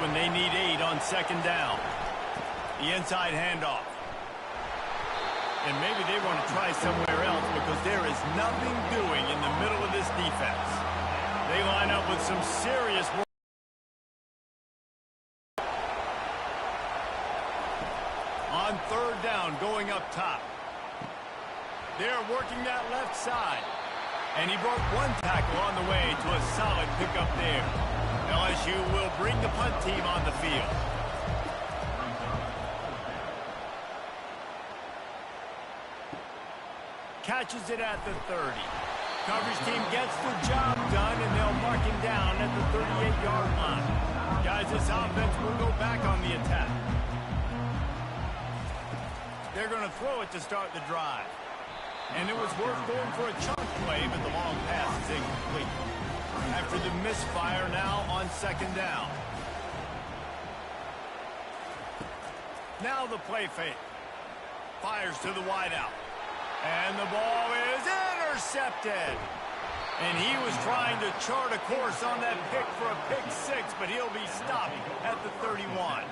when they need 8 on second down. The inside handoff. And maybe they want to try somewhere else because there is nothing doing in the middle of this defense. They line up with some serious work. On third down, going up top. They're working that left side. And he broke one tackle on the way to a solid pickup there. LSU will bring the punt team on the field. Catches it at the 30. Coverage team gets the job done, and they'll mark him down at the 38-yard line. Guys, this offense will go back on the attack. They're going to throw it to start the drive. And it was worth going for a chunk play, but the long pass is incomplete. After the misfire, now on second down. Now the play fake. Fires to the wideout. And the ball is intercepted. And he was trying to chart a course on that pick for a pick 6, but he'll be stopped at the 31.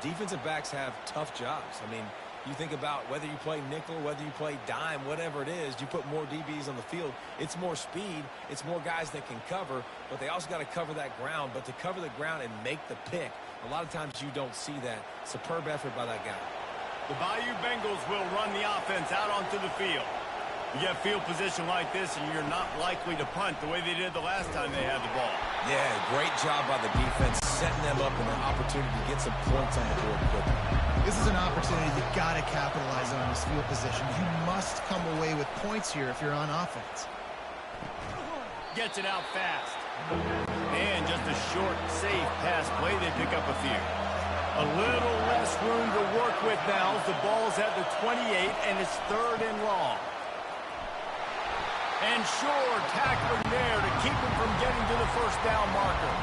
Defensive backs have tough jobs. I mean, you think about whether you play nickel, whether you play dime, whatever it is, you put more DBs on the field. It's more speed. It's more guys that can cover, but they also got to cover that ground. But to cover the ground and make the pick, a lot of times you don't see that. Superb effort by that guy. The Bayou Bengals will run the offense out onto the field. You get field position like this, and you're not likely to punt the way they did the last time they had the ball. Yeah, great job by the defense, setting them up and an opportunity to get some points on the board quickly. This is an opportunity you got to capitalize on this field position. You must come away with points here if you're on offense. Gets it out fast. And just a short, safe pass play. They pick up a few. A little less room to work with now as the ball's at the 28, and it's third and long. And sure, tackling there to keep him from getting to the first down marker.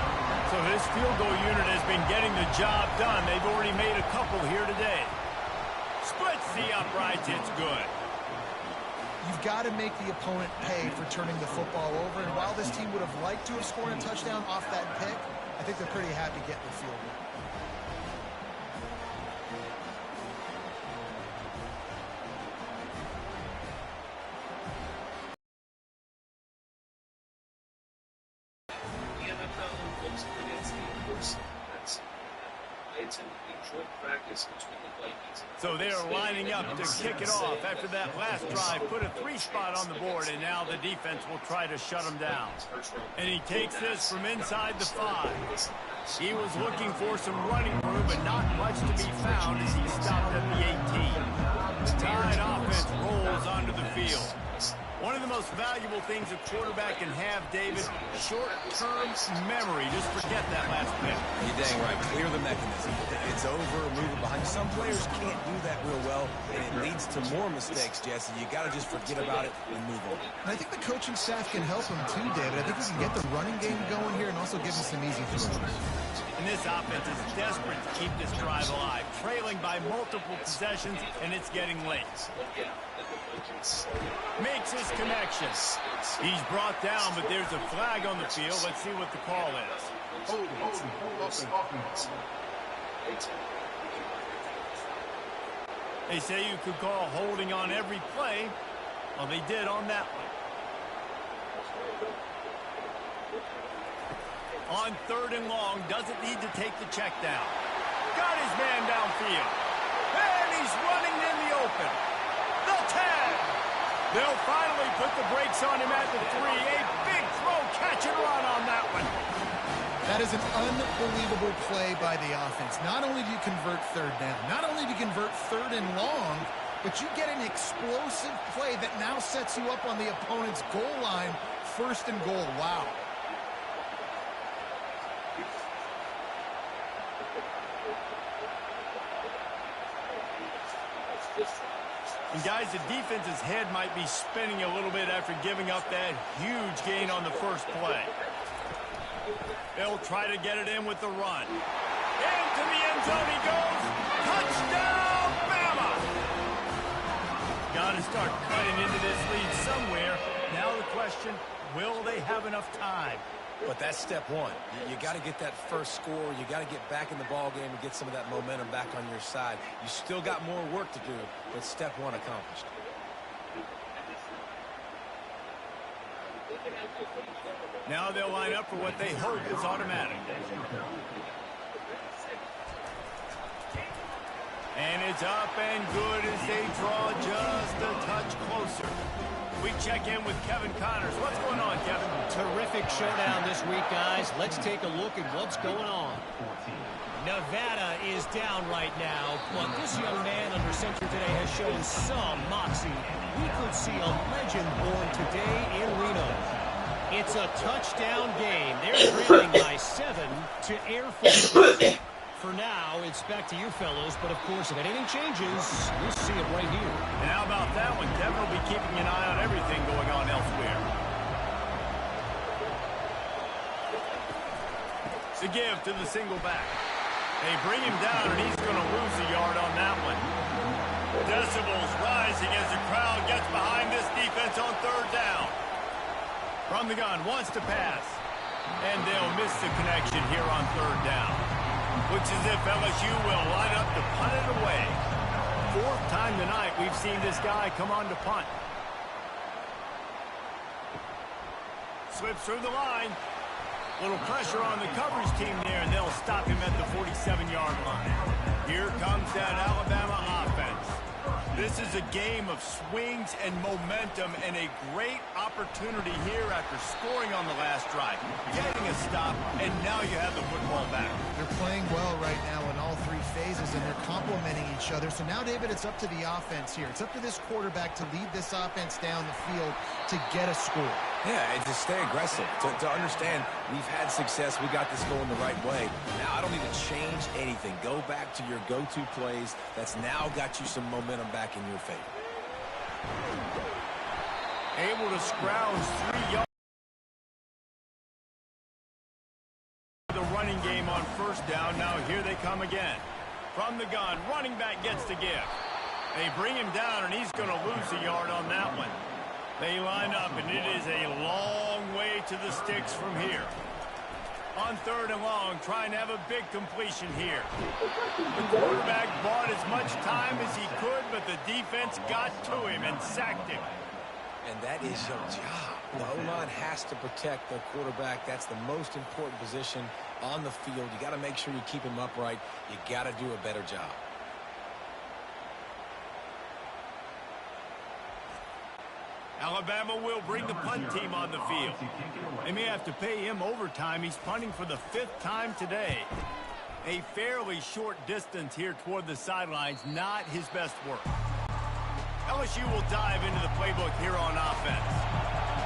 So his field goal unit has been getting the job done. They've already made a couple here today. Splits the uprights. It's good. You've got to make the opponent pay for turning the football over. And while this team would have liked to have scored a touchdown off that pick, I think they're pretty happy getting the field goal. So they are lining up to kick it off after that last drive. Put a 3 spot on the board, and now the defense will try to shut them down. And he takes this from inside the 5. He was looking for some running room, but not much to be found as he stopped at the 18. The Tide offense rolls onto the field. One of the most valuable things a quarterback can have, David, short-term memory. Just forget that last pick. You're dang right. Clear the mechanism. It's over, move it behind. Some players can't do that real well, and it leads to more mistakes, Jesse. You got to just forget about it and move on. And I think the coaching staff can help him too, David. I think we can get the running game going here and also give him some easy throws. And this offense is desperate to keep this drive alive, trailing by multiple possessions, and it's getting late. Makes his connection. He's brought down, but there's a flag on the field. Let's see what the call is. They say you could call holding on every play. Well, they did on that one. On third and long, doesn't need to take the check down. Got his man downfield. And he's running in the open. The 10. They'll finally put the brakes on him at the 3. A big throw, catch and run on that one. That is an unbelievable play by the offense. Not only do you convert third down, not only do you convert third and long, but you get an explosive play that now sets you up on the opponent's goal line, first and goal. Wow. And guys, the defense's head might be spinning a little bit after giving up that huge gain on the first play. They'll try to get it in with the run. Into the end zone he goes. Touchdown, Bama! Got to start cutting into this lead somewhere. Now the question, will they have enough time? But that's step one. You got to get that first score. You got to get back in the ball game and get some of that momentum back on your side. You still got more work to do, but step one accomplished. Now they'll line up for what they hope is automatic. And it's up and good as they draw just a touch closer. We check in with Kevin Connors. What's going on, Kevin? Terrific showdown this week, guys. Let's take a look at what's going on. Nevada is down right now, but this young man under center today has shown some moxie. We could see a legend born today in Reno. It's a touchdown game. They're trailing by 7 to Air Force. For now, it's back to you fellows, but of course, if anything changes, we'll see it right here. And how about that one? Kevin will be keeping an eye on everything going on elsewhere. The give to the single back. They bring him down, and he's going to lose a yard on that one. Decibels rising as the crowd gets behind this defense on third down. From the gun, wants to pass. And they'll miss the connection here on third down. Looks as if LSU will line up to punt it away. Fourth time tonight we've seen this guy come on to punt. Slips through the line. Little pressure on the coverage team there, and they'll stop him at the 47-yard line. Here comes that Alabama offense. This is a game of swings and momentum, and a great opportunity here after scoring on the last drive. Getting a stop, and now you have the football back. They're playing well right now in all three phases, and they're complementing each other. So now, David, it's up to the offense here. It's up to this quarterback to lead this offense down the field to get a score. Yeah, and to stay aggressive, to understand we've had success, we got this going the right way. Now I don't need to change anything. Go back to your go-to plays. That's now got you some momentum back in your favor. Able to scrounge 3 yards. The running game on first down. Now here they come again. From the gun, running back gets the give. They bring him down, and he's going to lose a yard on that one. They line up, and it is a long way to the sticks from here. On third and long, trying to have a big completion here. The quarterback bought as much time as he could, but the defense got to him and sacked him. And that is your job. The O-line has to protect their quarterback. That's the most important position on the field. You got to make sure you keep him upright. You got to do a better job. Alabama will bring the punt team on the field. They may have to pay him overtime. He's punting for the 5th time today. A fairly short distance here toward the sidelines, not his best work. LSU will dive into the playbook here on offense.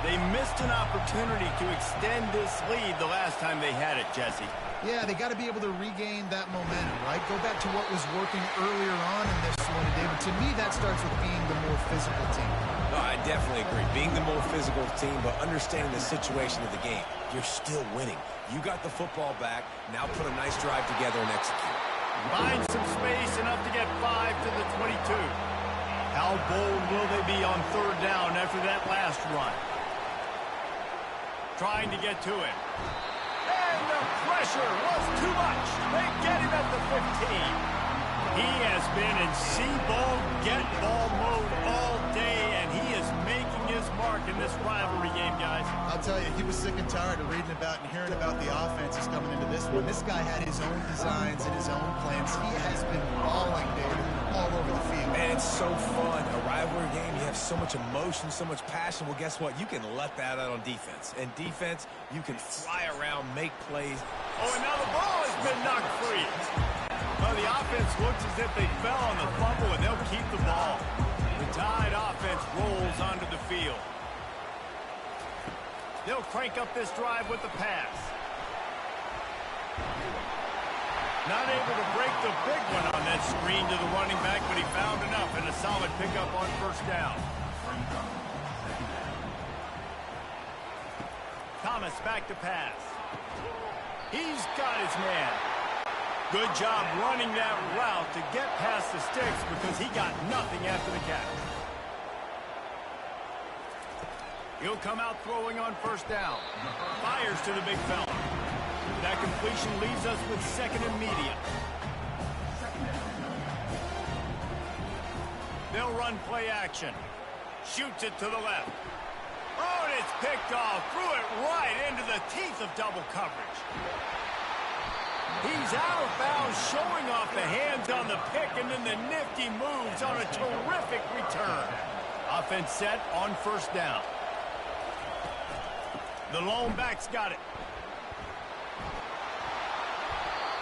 They missed an opportunity to extend this lead the last time they had it, Jesse. Yeah, they got to be able to regain that momentum, right? Go back to what was working earlier on in this one, David. To me, that starts with being the more physical team. No, I definitely agree. Being the more physical team, but understanding the situation of the game. You're still winning. You got the football back. Now put a nice drive together and execute. Find some space, enough to get 5 to the 22. How bold will they be on third down after that last run? Trying to get to it. And the pressure was too much. They get him at the 15. He has been in see-ball, get-ball mode all day, and he is making his mark in this rivalry game, guys. I'll tell you, he was sick and tired of reading about and hearing about the offenses coming into this one. This guy had his own designs and his own plans. He has been balling, David, all over the field. Man, it's so fun. A rivalry game, you have so much emotion, so much passion. Well, guess what? You can let that out on defense. And defense, you can fly around, make plays. Oh, and now the ball has been knocked free. Well, the offense looks as if they fell on the fumble, and they'll keep the ball. The Tide offense rolls onto the field. They'll crank up this drive with the pass. Not able to break the big one on that screen to the running back, but he found enough and a solid pickup on first down. Thomas back to pass. He's got his man. Good job running that route to get past the sticks because he got nothing after the catch. He'll come out throwing on first down. Fires to the big fella. That completion leaves us with second and medium. They'll run play action. Shoots it to the left. Oh, and it's picked off. Threw it right into the teeth of double coverage. He's out of bounds, showing off the hands on the pick, and then the nifty moves on a terrific return. Offense set on first down. The lone back's got it.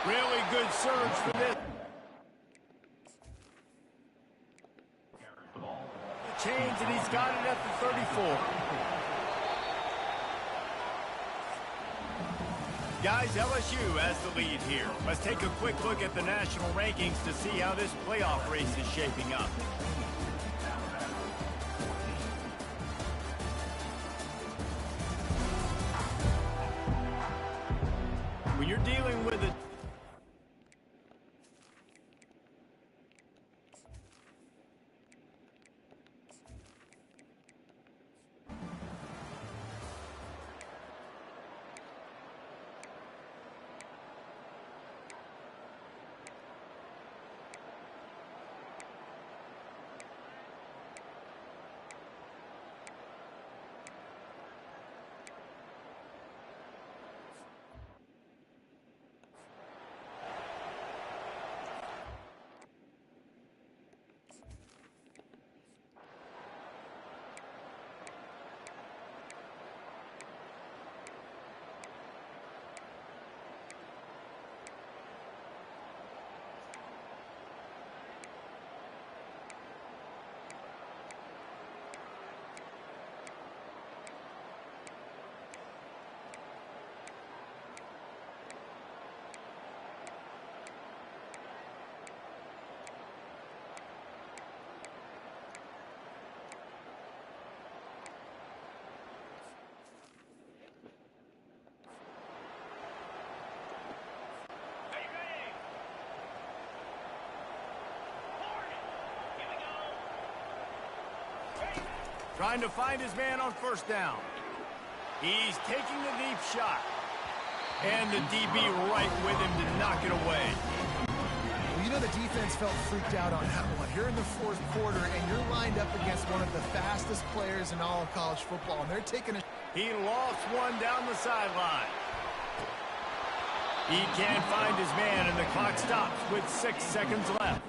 Really good surge for this. Change, and he's got it at the 34. Guys, LSU has the lead here. Let's take a quick look at the national rankings to see how this playoff race is shaping up. When you're dealing with a trying to find his man on first down. He's taking the deep shot. And the DB right with him to knock it away. Well, you know the defense felt freaked out on that one. You're in the fourth quarter, and you're lined up against one of the fastest players in all of college football, and they're taking a... He lost one down the sideline. He can't find his man, and the clock stops with 6 seconds left.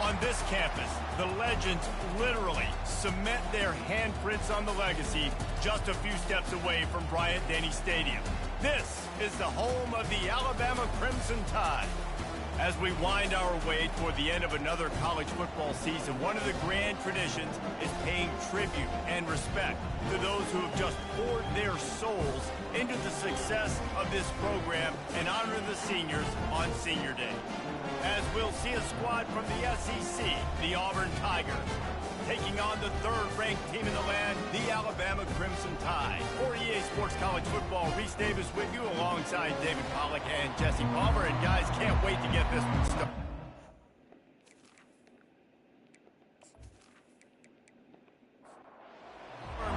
On this campus, the legends literally cement their handprints on the legacy just a few steps away from Bryant-Denny Stadium. This is the home of the Alabama Crimson Tide. As we wind our way toward the end of another college football season, one of the grand traditions is paying tribute and respect to those who have just poured their souls into the success of this program and honor the seniors on Senior Day. As we'll see a squad from the SEC, the Auburn Tigers, taking on the third-ranked team in the land, the Alabama Crimson Tide. For EA Sports College Football, Reese Davis with you alongside David Pollack and Jesse Palmer. And guys, can't wait to get this one started.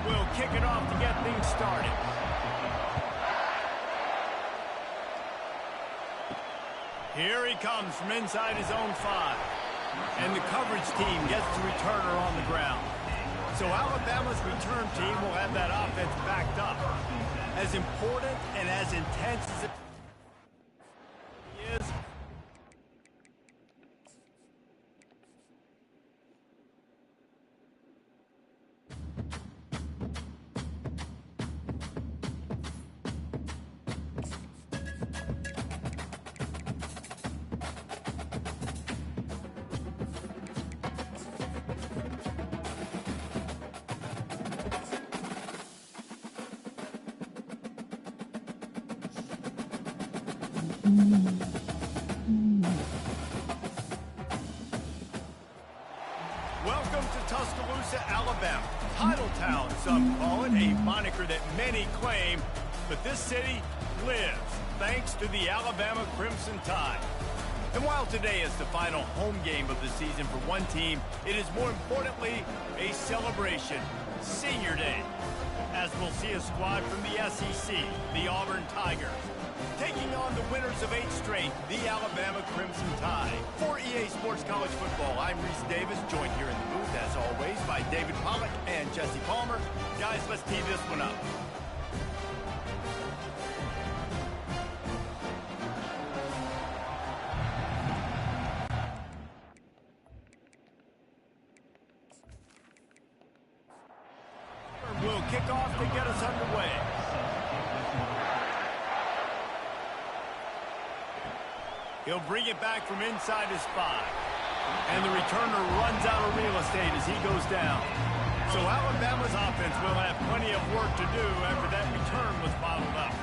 We'll kick it off to get things started. Here he comes from inside his own 5. And the coverage team gets the returner on the ground. So Alabama's return team will have that offense backed up. As important and as intense as it is, welcome to Tuscaloosa, Alabama. Titletown, some call it, a moniker that many claim, but this city lives thanks to the Alabama Crimson Tide. And while today is the final home game of the season for one team, it is more importantly a celebration, Senior Day, as we'll see a squad from the SEC, the Auburn Tigers, taking on the winners of 8 straight, the Alabama Crimson Tide. For EA Sports College Football, I'm Reese Davis, joined here in the booth, as always, by David Pollack and Jesse Palmer. Guys, let's tee this one up. We'll kick off to get us underway. He'll bring it back from inside his 5. And the returner runs out of real estate as he goes down. So Alabama's offense will have plenty of work to do after that return was bottled up.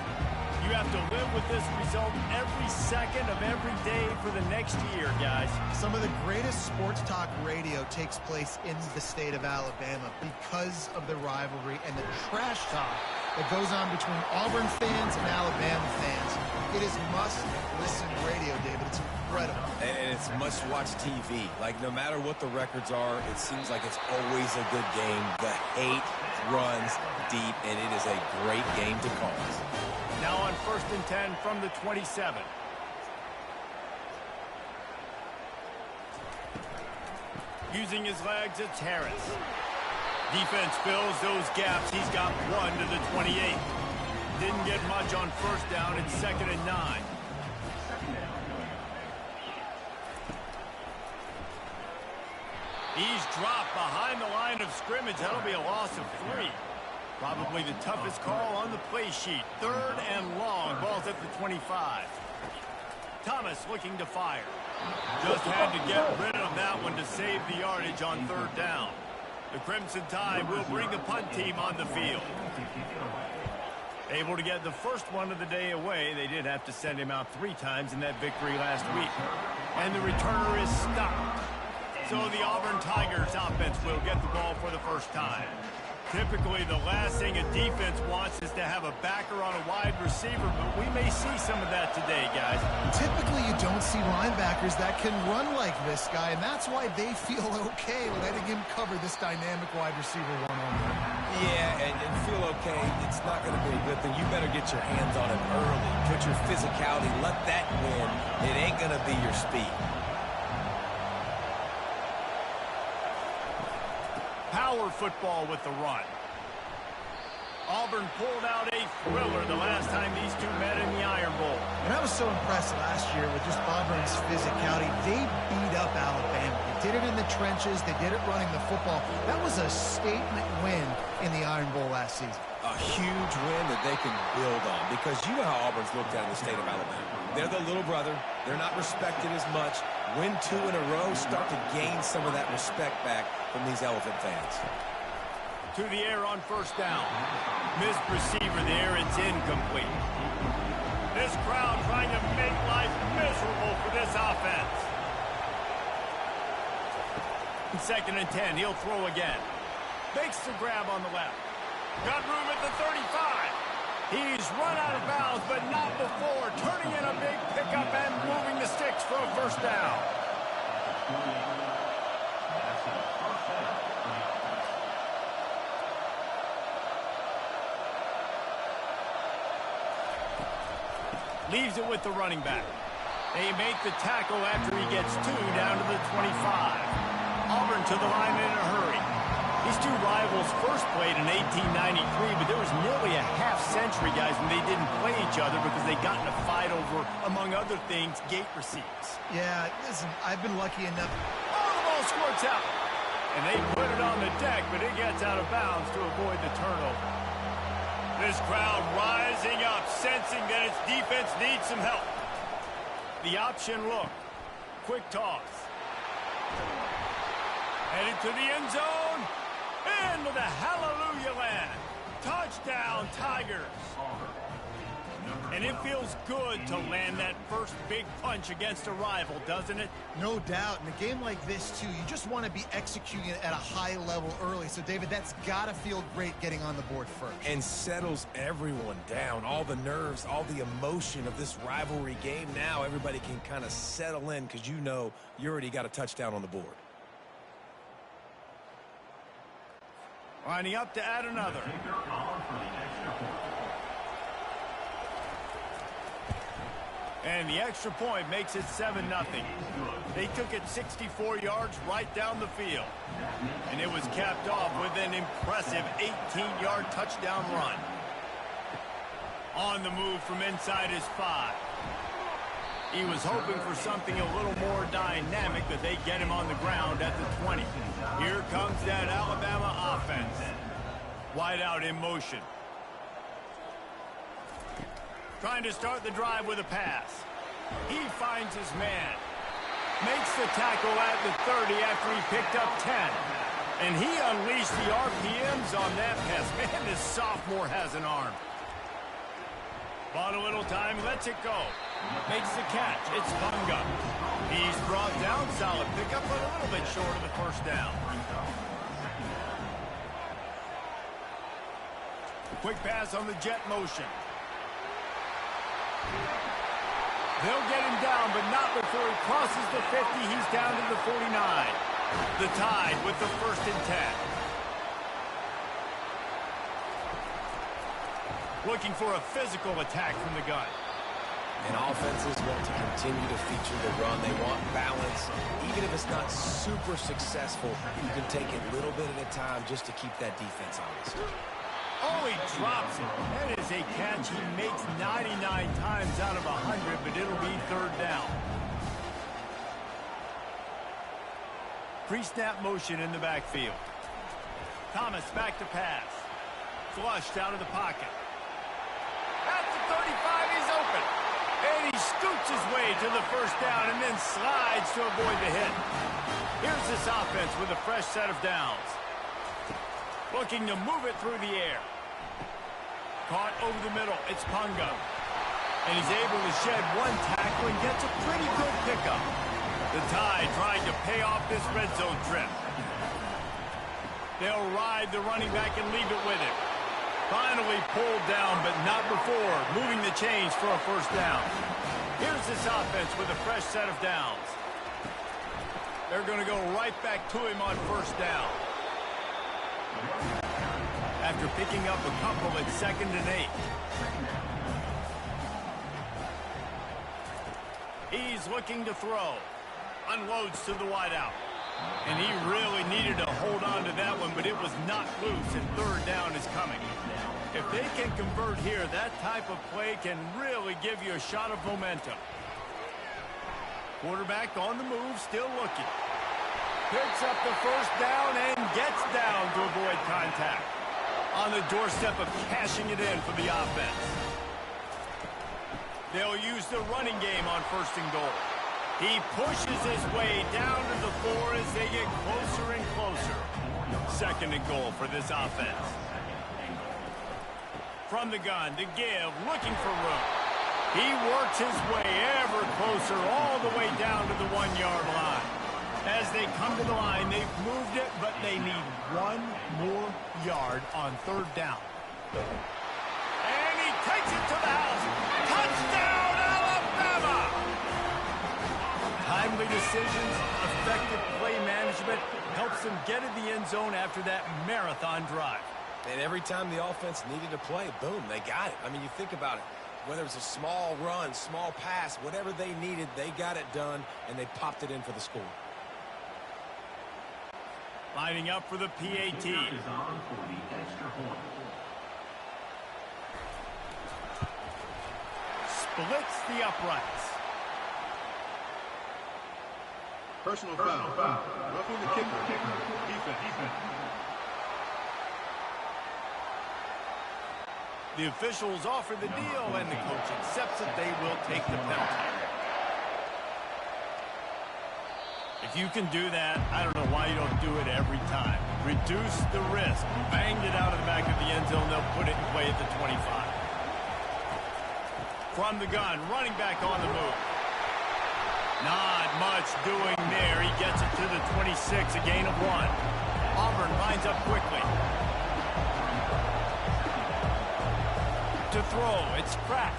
You have to live with this result every second of every day for the next year, guys. Some of the greatest sports talk radio takes place in the state of Alabama because of the rivalry and the trash talk that goes on between Auburn fans and Alabama fans. It is must-listen radio, David. It's incredible. And it's must-watch TV. Like, no matter what the records are, it seems like it's always a good game. The hate runs deep, and it is a great game to call. Now on 1st and 10 from the 27. Using his legs, it's Harris. Defense fills those gaps. He's got 1 to the 28. Didn't get much on 1st down. It's 2nd and 9. He's dropped behind the line of scrimmage. That'll be a loss of 3. Probably the toughest call on the play sheet. 3rd and long. Ball's at the 25. Thomas looking to fire. Just had to get rid of that one to save the yardage on 3rd down. The Crimson Tide will bring the punt team on the field. Able to get the first one of the day away. They did have to send him out 3 times in that victory last week. And the returner is stopped. So the Auburn Tigers offense will get the ball for the first time. Typically, the last thing a defense wants is to have a backer on a wide receiver, but we may see some of that today, guys. Typically, you don't see linebackers that can run like this guy, and that's why they feel okay letting him cover this dynamic wide receiver one-on-one. Yeah, and feel okay. It's not going to be a good thing. You better get your hands on him early. Put your physicality. Let that win. It ain't going to be your speed. Power football with the run. Auburn pulled out a thriller the last time these two met in the Iron Bowl. And I was so impressed last year with just Auburn's physicality. They beat up Alabama. The did it in the trenches. They did it running the football. That was a statement win in the Iron Bowl last season. A huge win that they can build on, because you know how Auburn's looked at in the state of Alabama. They're the little brother. They're not respected as much. Win 2 in a row, start to gain some of that respect back from these Elephant fans. To the air on first down. Missed receiver there. It's incomplete. This crowd trying to make life miserable for this offense. 2nd and 10. He'll throw again. Makes the grab on the left. Got room at the 35. He's run out of bounds, but not before turning in a big pickup and moving the sticks for a first down. Leaves it with the running back. They make the tackle after he gets 2 down to the 25. Auburn to the line in a hurry. These two rivals first played in 1893, but there was nearly a half-century, guys, when they didn't play each other because they got in a fight over, among other things, gate receipts. Yeah, listen, I've been lucky enough. Oh, the ball squirts out. And they put it on the deck, but it gets out of bounds to avoid the turnover. This crowd rising up, sensing that its defense needs some help. The option look. Quick toss. Headed to the end zone. Into the hallelujah land. Touchdown, Tigers. And it feels good to land that first big punch against a rival, doesn't it? No doubt. In a game like this, too, you just want to be executing it at a high level early. So, David, that's got to feel great getting on the board first. And settles everyone down. All the nerves, all the emotion of this rivalry game. Now everybody can kind of settle in because you know you already got a touchdown on the board. Lining up to add another. And the extra point makes it 7-0. They took it 64 yards right down the field. And it was capped off with an impressive 18-yard touchdown run. On the move from inside his 5. He was hoping for something a little more dynamic, but they get him on the ground at the 20. Here comes that Alabama offense. Wide out in motion. Trying to start the drive with a pass. He finds his man. Makes the tackle at the 30 after he picked up 10. And he unleashed the RPMs on that pass. Man, this sophomore has an arm. Bought a little time, lets it go. Makes the catch. It's Bunga. He's brought down. Solid pickup, but a little bit short of the first down. Quick pass on the jet motion. They'll get him down, but not before he crosses the 50. He's down to the 49. The Tide with the 1st and 10. Looking for a physical attack from the gun. And offenses want to continue to feature the run. They want balance. Even if it's not super successful, you can take it a little bit at a time just to keep that defense honest. Oh, he drops it. That is a catch he makes 99 times out of 100, but it'll be 3rd down. Pre-snap motion in the backfield. Thomas back to pass. Flushed out of the pocket. At the 35, he's open. And he scoots his way to the 1st down and then slides to avoid the hit. Here's this offense with a fresh set of downs. Looking to move it through the air. Caught over the middle. It's Punga. And he's able to shed one tackle and gets a pretty good pickup. The Tide trying to pay off this red zone trip. They'll ride the running back and leave it with him. Finally pulled down, but not before moving the chains for a 1st down. Here's this offense with a fresh set of downs. They're going to go right back to him on 1st down. After picking up a couple at 2nd and 8. He's looking to throw. Unloads to the wideout. And he really needed to hold on to that one, but it was not loose, and 3rd down is coming. If they can convert here, that type of play can really give you a shot of momentum. Quarterback on the move, still looking. Picks up the first down and gets down to avoid contact. On the doorstep of cashing it in for the offense. They'll use the running game on 1st and goal. He pushes his way down to the 4 as they get closer and closer. 2nd and goal for this offense. From the gun to give, looking for room. He works his way ever closer all the way down to the 1-yard line. As they come to the line, they've moved it, but they need 1 more yard on 3rd down. And he takes it to the house. Touchdown, Alabama! Timely decisions, effective play management helps them get in the end zone after that marathon drive. And every time the offense needed to play, boom, they got it. I mean, you think about it. Whether it's a small run, small pass, whatever they needed, they got it done, and they popped it in for the score. Lining up for the PAT. Splits the uprights. Personal foul. Roughing the kicker. Defense. The officials offer the deal, and the coach accepts it. They will take the penalty. If you can do that, I don't know why you don't do it every time. Reduce the risk. Banged it out of the back of the end zone. They'll put it in play at the 25. From the gun, running back on the move. Not much doing there. He gets it to the 26, a gain of 1. Auburn lines up quickly. To throw, it's Pratt.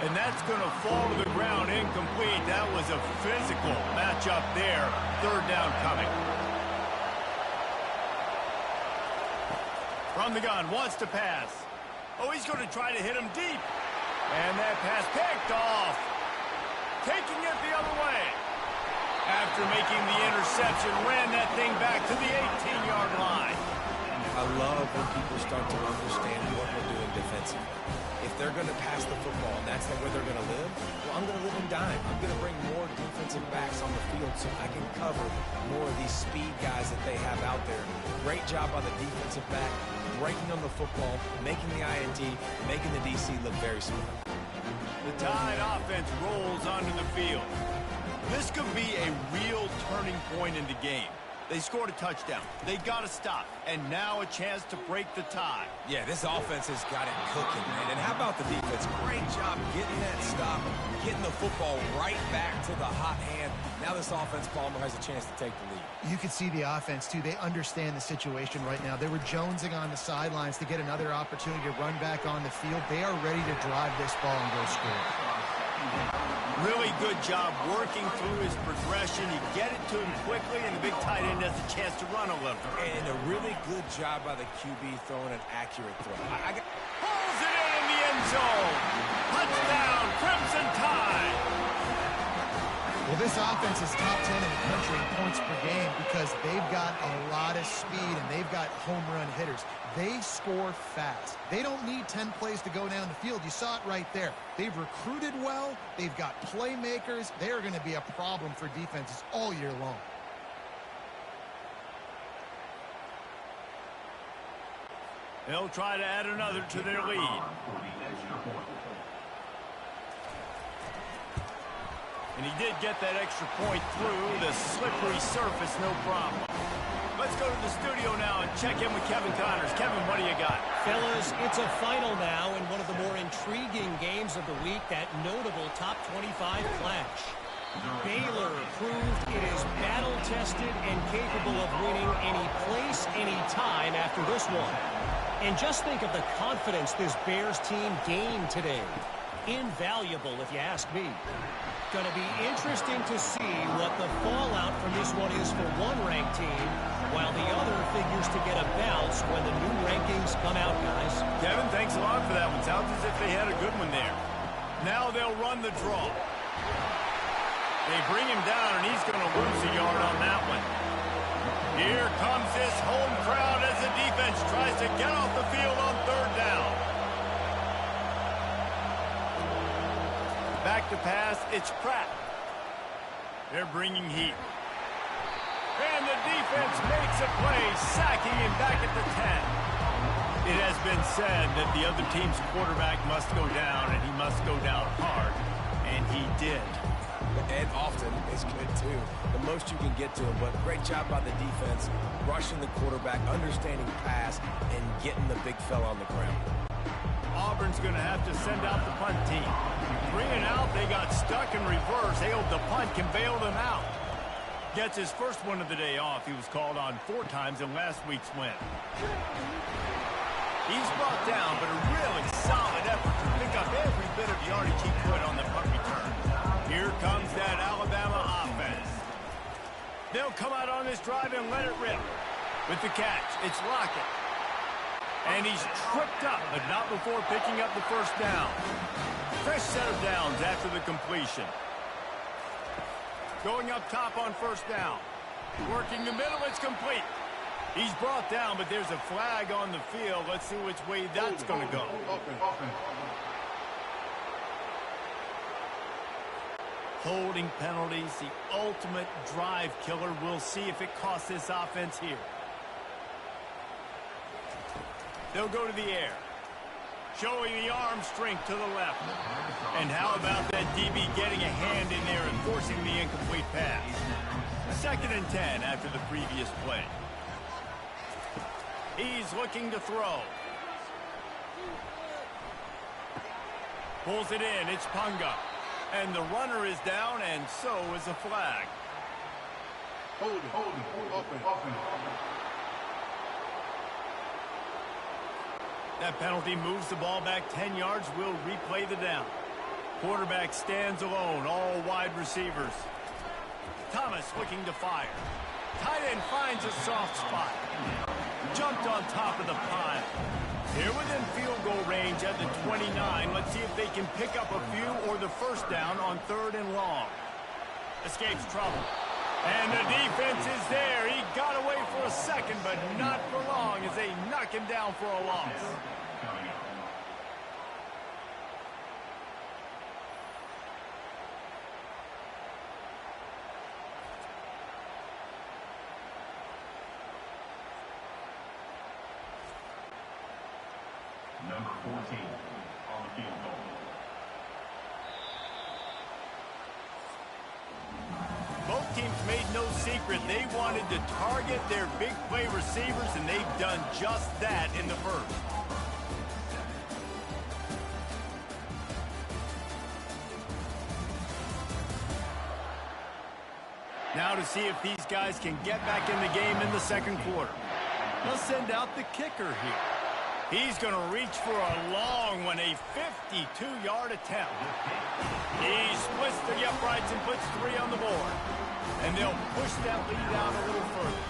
And that's going to fall to the ground incomplete. That was a physical matchup there. 3rd down coming. From the gun, wants to pass. Oh, he's going to try to hit him deep. And that pass picked off. Taking it the other way. After making the interception, ran that thing back to the 18-yard line. I love when people start to understand what we're doing defensively. If they're going to pass the football and that's where they're going to live, well, I'm going to live in dime. I'm going to bring more defensive backs on the field so I can cover more of these speed guys that they have out there. Great job by the defensive back, breaking on the football, making the INT, making the DC look very smart. The Tide offense rolls onto the field. This could be a real turning point in the game. They scored a touchdown. They got to stop. And now a chance to break the tie. Yeah, this offense has got it cooking, man. And how about the defense? Great job getting that stop, getting the football right back to the hot hand. Now this offense, Palmer, has a chance to take the lead. You can see the offense, too. They understand the situation right now. They were jonesing on the sidelines to get another opportunity to run back on the field. They are ready to drive this ball and go score. Really good job working through his progression. You get it to him quickly, and the big tight end has a chance to run a little. And a really good job by the QB throwing an accurate throw. Pulls it in the end zone. Touchdown, Crimson Tide. Well, this offense is top 10 in the country in points per game because they've got a lot of speed and they've got home run hitters. They score fast. They don't need 10 plays to go down the field. You saw it right there. They've recruited well. They've got playmakers. They are going to be a problem for defenses all year long. They'll try to add another to their lead. And he did get that extra point through the slippery surface, no problem. Let's go to the studio now and check in with Kevin Connors. Kevin, what do you got? Fellas, it's a final now in one of the more intriguing games of the week, that notable top 25 clash. Baylor proved it is battle-tested and capable of winning any place, any time after this one. And just think of the confidence this Bears team gained today. Invaluable, if you ask me. Going to be interesting to see what the fallout from this one is for one ranked team, while the other figures to get a bounce when the new rankings come out, guys. Kevin, thanks a lot for that one. Sounds as if they had a good one there. Now they'll run the draw. They bring him down, and he's going to lose a yard on that one. Here comes this home crowd as the defense tries to get off the field on 3rd down. Back to pass, it's Pratt. They're bringing heat. defense makes a play, sacking him back at the 10. It has been said that the other team's quarterback must go down, and he must go down hard, and he did. And often is good, too. The most you can get to him, but great job by the defense, rushing the quarterback, understanding pass, and getting the big fella on the ground. Auburn's going to have to send out the punt team. 3 and out, they got stuck in reverse. Hailed the punt, can bail them out. Gets his first one of the day off. He was called on 4 times in last week's win. He's brought down, but a really solid effort to pick up every bit of yardage he could on the punt return. Here comes that Alabama offense. They'll come out on this drive and let it rip. With the catch, it's Lockett. And he's tripped up, but not before picking up the first down. Fresh set of downs after the completion. Going up top on first down. Working the middle, it's complete. He's brought down, but there's a flag on the field. Let's see which way that's going to go. Holding penalties, the ultimate drive killer. We'll see if it costs this offense here. They'll go to the air. Showing the arm strength to the left. And how about that DB getting a hand in there and forcing the incomplete pass? 2nd and 10 after the previous play. He's looking to throw. Pulls it in. It's Punga. And the runner is down, and so is a flag. Holding. That penalty moves the ball back 10 yards. We'll replay the down. Quarterback stands alone, all wide receivers. Thomas looking to fire. Tight end finds a soft spot. Jumped on top of the pile. Here within field goal range at the 29. Let's see if they can pick up a few or the first down on 3rd and long. Escapes trouble. And the defense is there. He got away for a second, but not for long as they knock him down for a loss. Number 14 on the field goal. Both teams made no secret. They wanted to target their big play receivers, and they've done just that in the first. Now to see if these guys can get back in the game in the second quarter. They'll send out the kicker here. He's going to reach for a long one, a 52-yard attempt. He splits the uprights and puts 3 on the board. And they'll push that lead out a little further.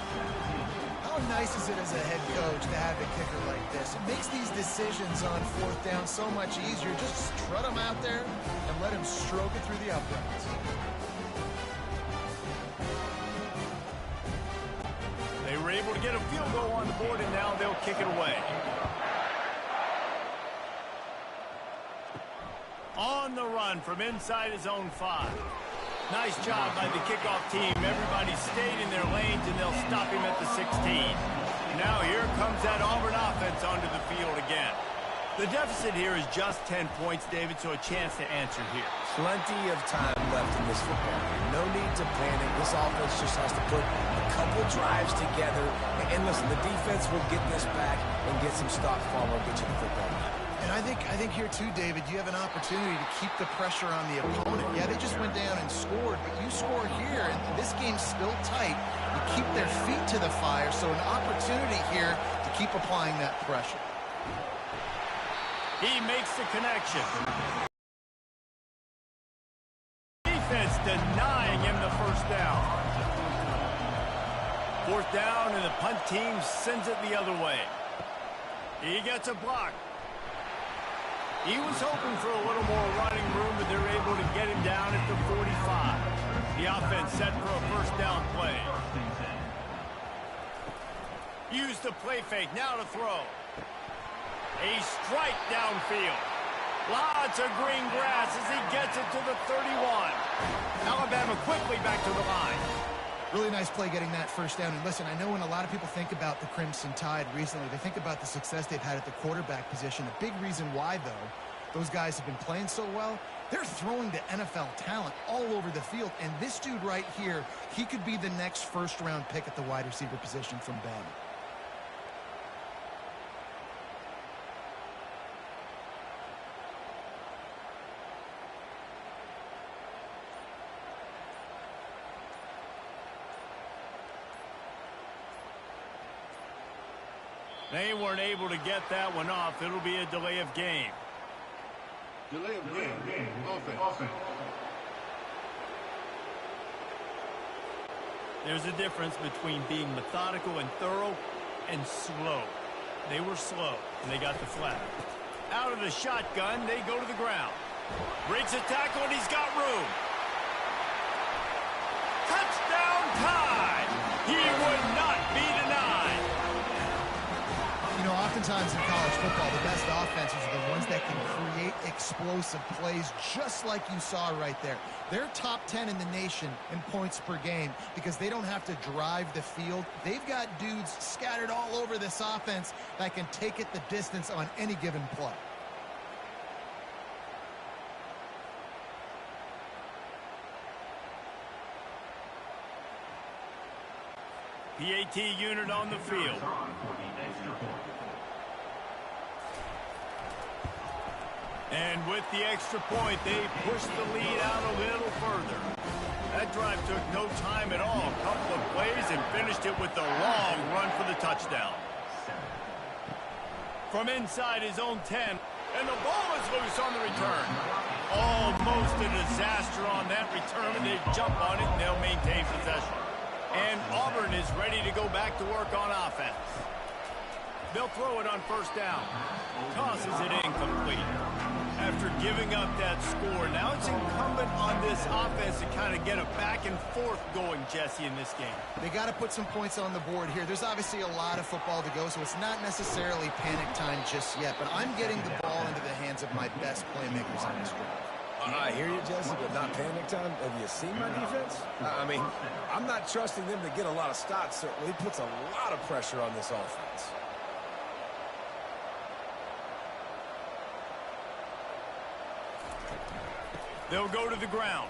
How nice is it as a head coach to have a kicker like this? It makes these decisions on 4th down so much easier. Just strut him out there and let him stroke it through the uprights. They were able to get a field goal on the board, and now they'll kick it away. On the run from inside his own 5. Nice job by the kickoff team. Everybody stayed in their lanes, and they'll stop him at the 16. Now here comes that Auburn offense onto the field again. The deficit here is just 10 points, David, so a chance to answer here. Plenty of time left in this football game. No need to panic. This offense just has to put a couple drives together. And listen, the defense will get this back and get some stop form or get you the football back. And I think here too, David, you have an opportunity to keep the pressure on the opponent. Yeah, they just went down and scored, but you score here, and this game's still tight. You keep their feet to the fire, so an opportunity here to keep applying that pressure. He makes the connection. Defense denying him the first down. 4th down, and the punt team sends it the other way. He gets a block. He was hoping for a little more running room, but they're able to get him down at the 45. The offense set for a first down play. Use the play fake, now to throw. A strike downfield. Lots of green grass as he gets it to the 31. Alabama quickly back to the line. Really nice play getting that first down. And listen, I know when a lot of people think about the Crimson Tide recently, they think about the success they've had at the quarterback position. A big reason why, though, those guys have been playing so well, they're throwing to NFL talent all over the field. And this dude right here, he could be the next first-round pick at the wide receiver position from Bama. They weren't able to get that one off. It'll be a delay of game. Delay of game. Offense. There's a difference between being methodical and thorough and slow. They were slow, and they got the flag. Out of the shotgun, they go to the ground. Breaks a tackle, and he's got room. Touchdown Tide! He would not be denied. You know, oftentimes in college football, the best offenses are the ones that can create explosive plays just like you saw right there. They're top 10 in the nation in points per game because they don't have to drive the field. They've got dudes scattered all over this offense that can take it the distance on any given play. PAT unit on the field. And with the extra point, they pushed the lead out a little further. That drive took no time at all. A couple of plays and finished it with a long run for the touchdown. From inside his own 10, and the ball is loose on the return. Almost a disaster on that return, and they jump on it, and they'll maintain possession. And Auburn is ready to go back to work on offense. They'll throw it on first down. Tosses it incomplete. After giving up that score, now it's incumbent on this offense to kind of get a back and forth going, Jesse, in this game. They got to put some points on the board here. There's obviously a lot of football to go, so it's not necessarily panic time just yet, but I'm getting the ball into the hands of my best playmakers on this drive. I hear you, Jesse, but not panic time. Have you seen my defense? I mean, I'm not trusting them to get a lot of stops, so it puts a lot of pressure on this offense. They'll go to the ground.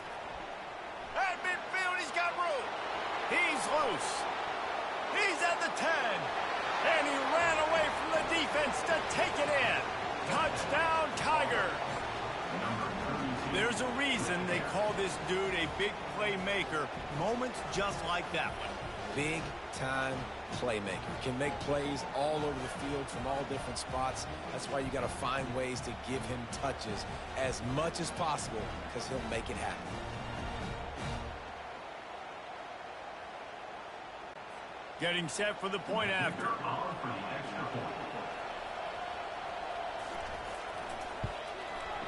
At midfield, he's got room. He's loose. He's at the 10. And he ran away from the defense to take it in. Touchdown, Tigers. There's a reason they call this dude a big playmaker. Moments just like that one. Big-time playmaker. Can make plays all over the field from all different spots. That's why you got to find ways to give him touches as much as possible because he'll make it happen. Getting set for the point after.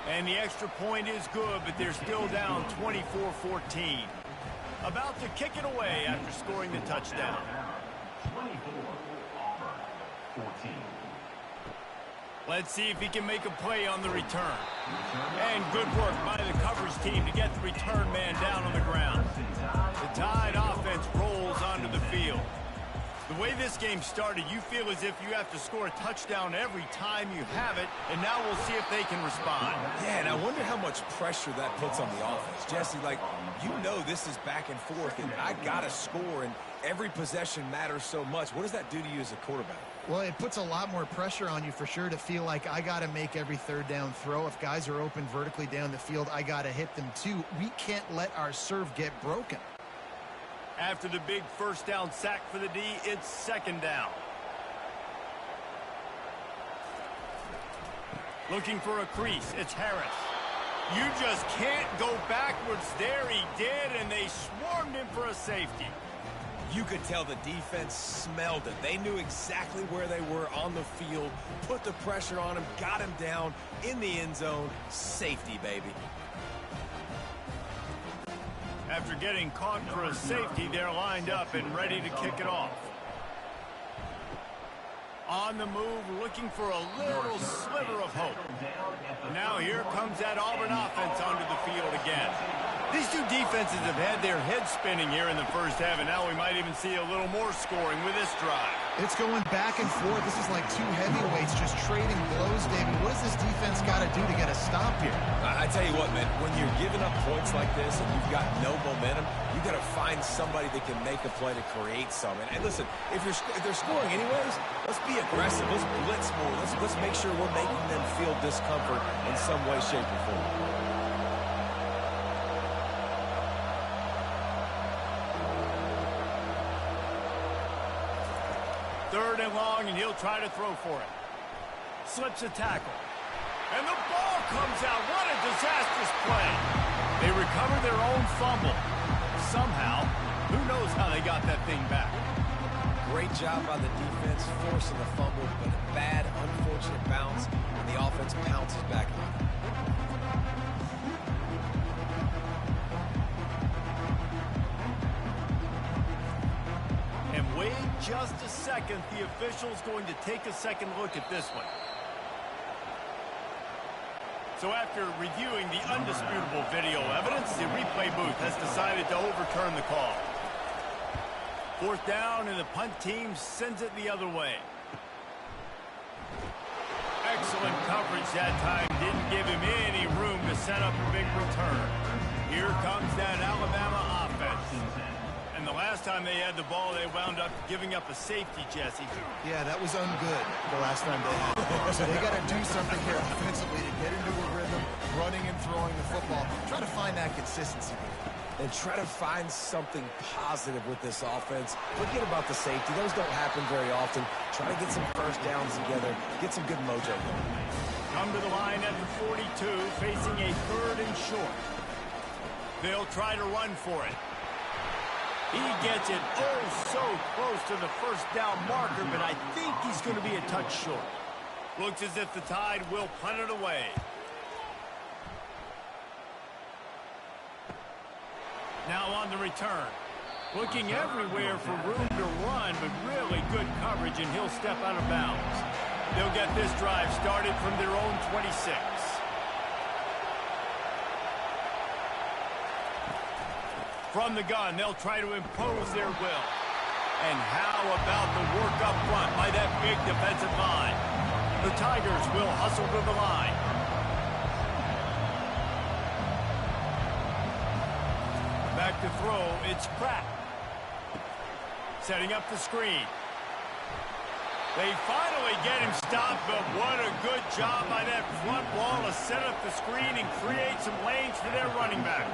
And the extra point is good, but they're still down 24-14. About to kick it away after scoring the touchdown. 24, Auburn, 14. Let's see if he can make a play on the return. And good work by the coverage team to get the return man down on the ground. The Tide offense rolls onto the field. The way this game started, you feel as if you have to score a touchdown every time you have it, and now we'll see if they can respond. Yeah, and I wonder how much pressure that puts on the offense. Jesse, like, you know this is back and forth, and I got to score, and every possession matters so much. What does that do to you as a quarterback? Well, it puts a lot more pressure on you for sure to feel like I got to make every third down throw. If guys are open vertically down the field, I got to hit them too. We can't let our serve get broken. After the big first down sack for the D, it's second down. Looking for a crease, it's Harris. You just can't go backwards there. He did, and they swarmed him for a safety. You could tell the defense smelled it. They knew exactly where they were on the field, put the pressure on him, got him down in the end zone. Safety, baby. After getting caught for a safety, they're lined up and ready to kick it off. On the move, looking for a little sliver of hope. Now here comes that Auburn offense onto the field again. These two defenses have had their heads spinning here in the first half, and now we might even see a little more scoring with this drive. It's going back and forth. This is like two heavyweights just trading blows, David. What does this defense got to do to get a stop here? I tell you what, man, when you're giving up points like this and you've got no momentum, you got to find somebody that can make a play to create some. And listen, if they're scoring anyways, let's be aggressive. Let's blitz more. Let's make sure we're making them feel discomfort in some way, shape, or form. Third and long, and he'll try to throw for it. Slips a tackle. And the ball comes out. What a disastrous play. They recover their own fumble. Somehow, who knows how they got that thing back. Great job by the defense, forcing the fumble, but a bad, unfortunate bounce, and the offense pounces back on it. And wait just a second. The official's going to take a second look at this one. So after reviewing the undisputable video evidence, the replay booth has decided to overturn the call. Fourth down, and the punt team sends it the other way. Excellent coverage that time. Didn't give him any room to set up a big return. Here comes that Alabama offense. And the last time they had the ball, they wound up giving up a safety, Jesse. Yeah, that was ungood the last time they had it. So they got to do something here offensively to get into a rhythm, running and throwing the football. Try to find that consistency. And try to find something positive with this offense. Forget about the safety. Those don't happen very often. Try to get some first downs together. Get some good mojo going. Come to the line at the 42, facing a third and short. They'll try to run for it. He gets it so close to the first down marker, but I think he's going to be a touch short. Looks as if the Tide will punt it away. Now on the return. Looking everywhere for room to run, but really good coverage, and he'll step out of bounds. They'll get this drive started from their own 26. From the gun, they'll try to impose their will. And how about the work up front by that big defensive line? The Tigers will hustle to the line. Back to throw, it's Pratt. Setting up the screen. They finally get him stopped, but what a good job by that front wall to set up the screen and create some lanes for their running back.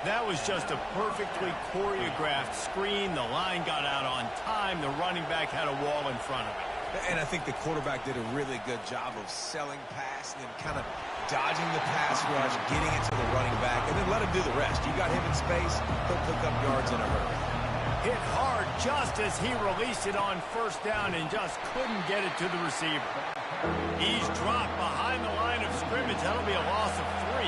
That was just a perfectly choreographed screen. The line got out on time. The running back had a wall in front of it. And I think the quarterback did a really good job of selling pass and then kind of dodging the pass rush, getting it to the running back, and then let him do the rest. You got him in space, he'll pick up yards in a hurry. Hit hard just as he released it on first down and just couldn't get it to the receiver. He's dropped behind the line of scrimmage. That'll be a loss of 3.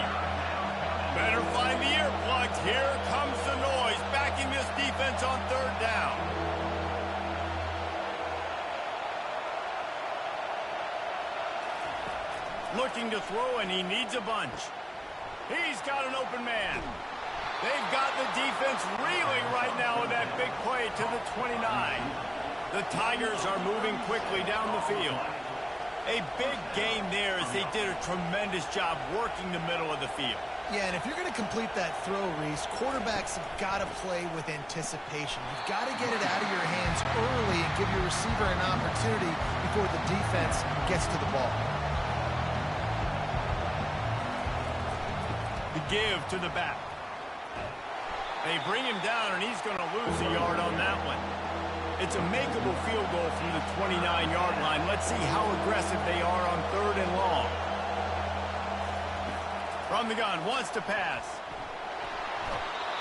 Better find the earplugs. Here comes the noise, backing this defense on third down. Looking to throw, and he needs a bunch. He's got an open man. They've got the defense reeling right now with that big play to the 29. The Tigers are moving quickly down the field. A big game there as they did a tremendous job working the middle of the field. Yeah, and if you're going to complete that throw, Reese, quarterbacks have got to play with anticipation. You've got to get it out of your hands early and give your receiver an opportunity before the defense gets to the ball. The give to the back. They bring him down, and he's going to lose a yard on that one. It's a makeable field goal from the 29-yard line. Let's see how aggressive they are on third and long. From the gun, wants to pass.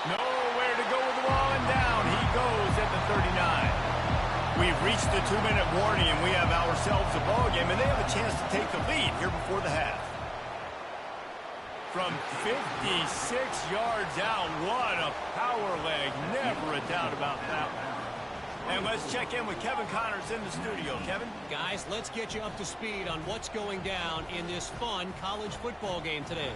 Nowhere to go with the ball, and down he goes at the 39. We've reached the 2-minute warning, and we have ourselves a ball game, and they have a chance to take the lead here before the half. From 56 yards out, what a power leg. Never a doubt about that one. And let's check in with Kevin Connors in the studio. Kevin? Guys, let's get you up to speed on what's going down in this fun college football game today.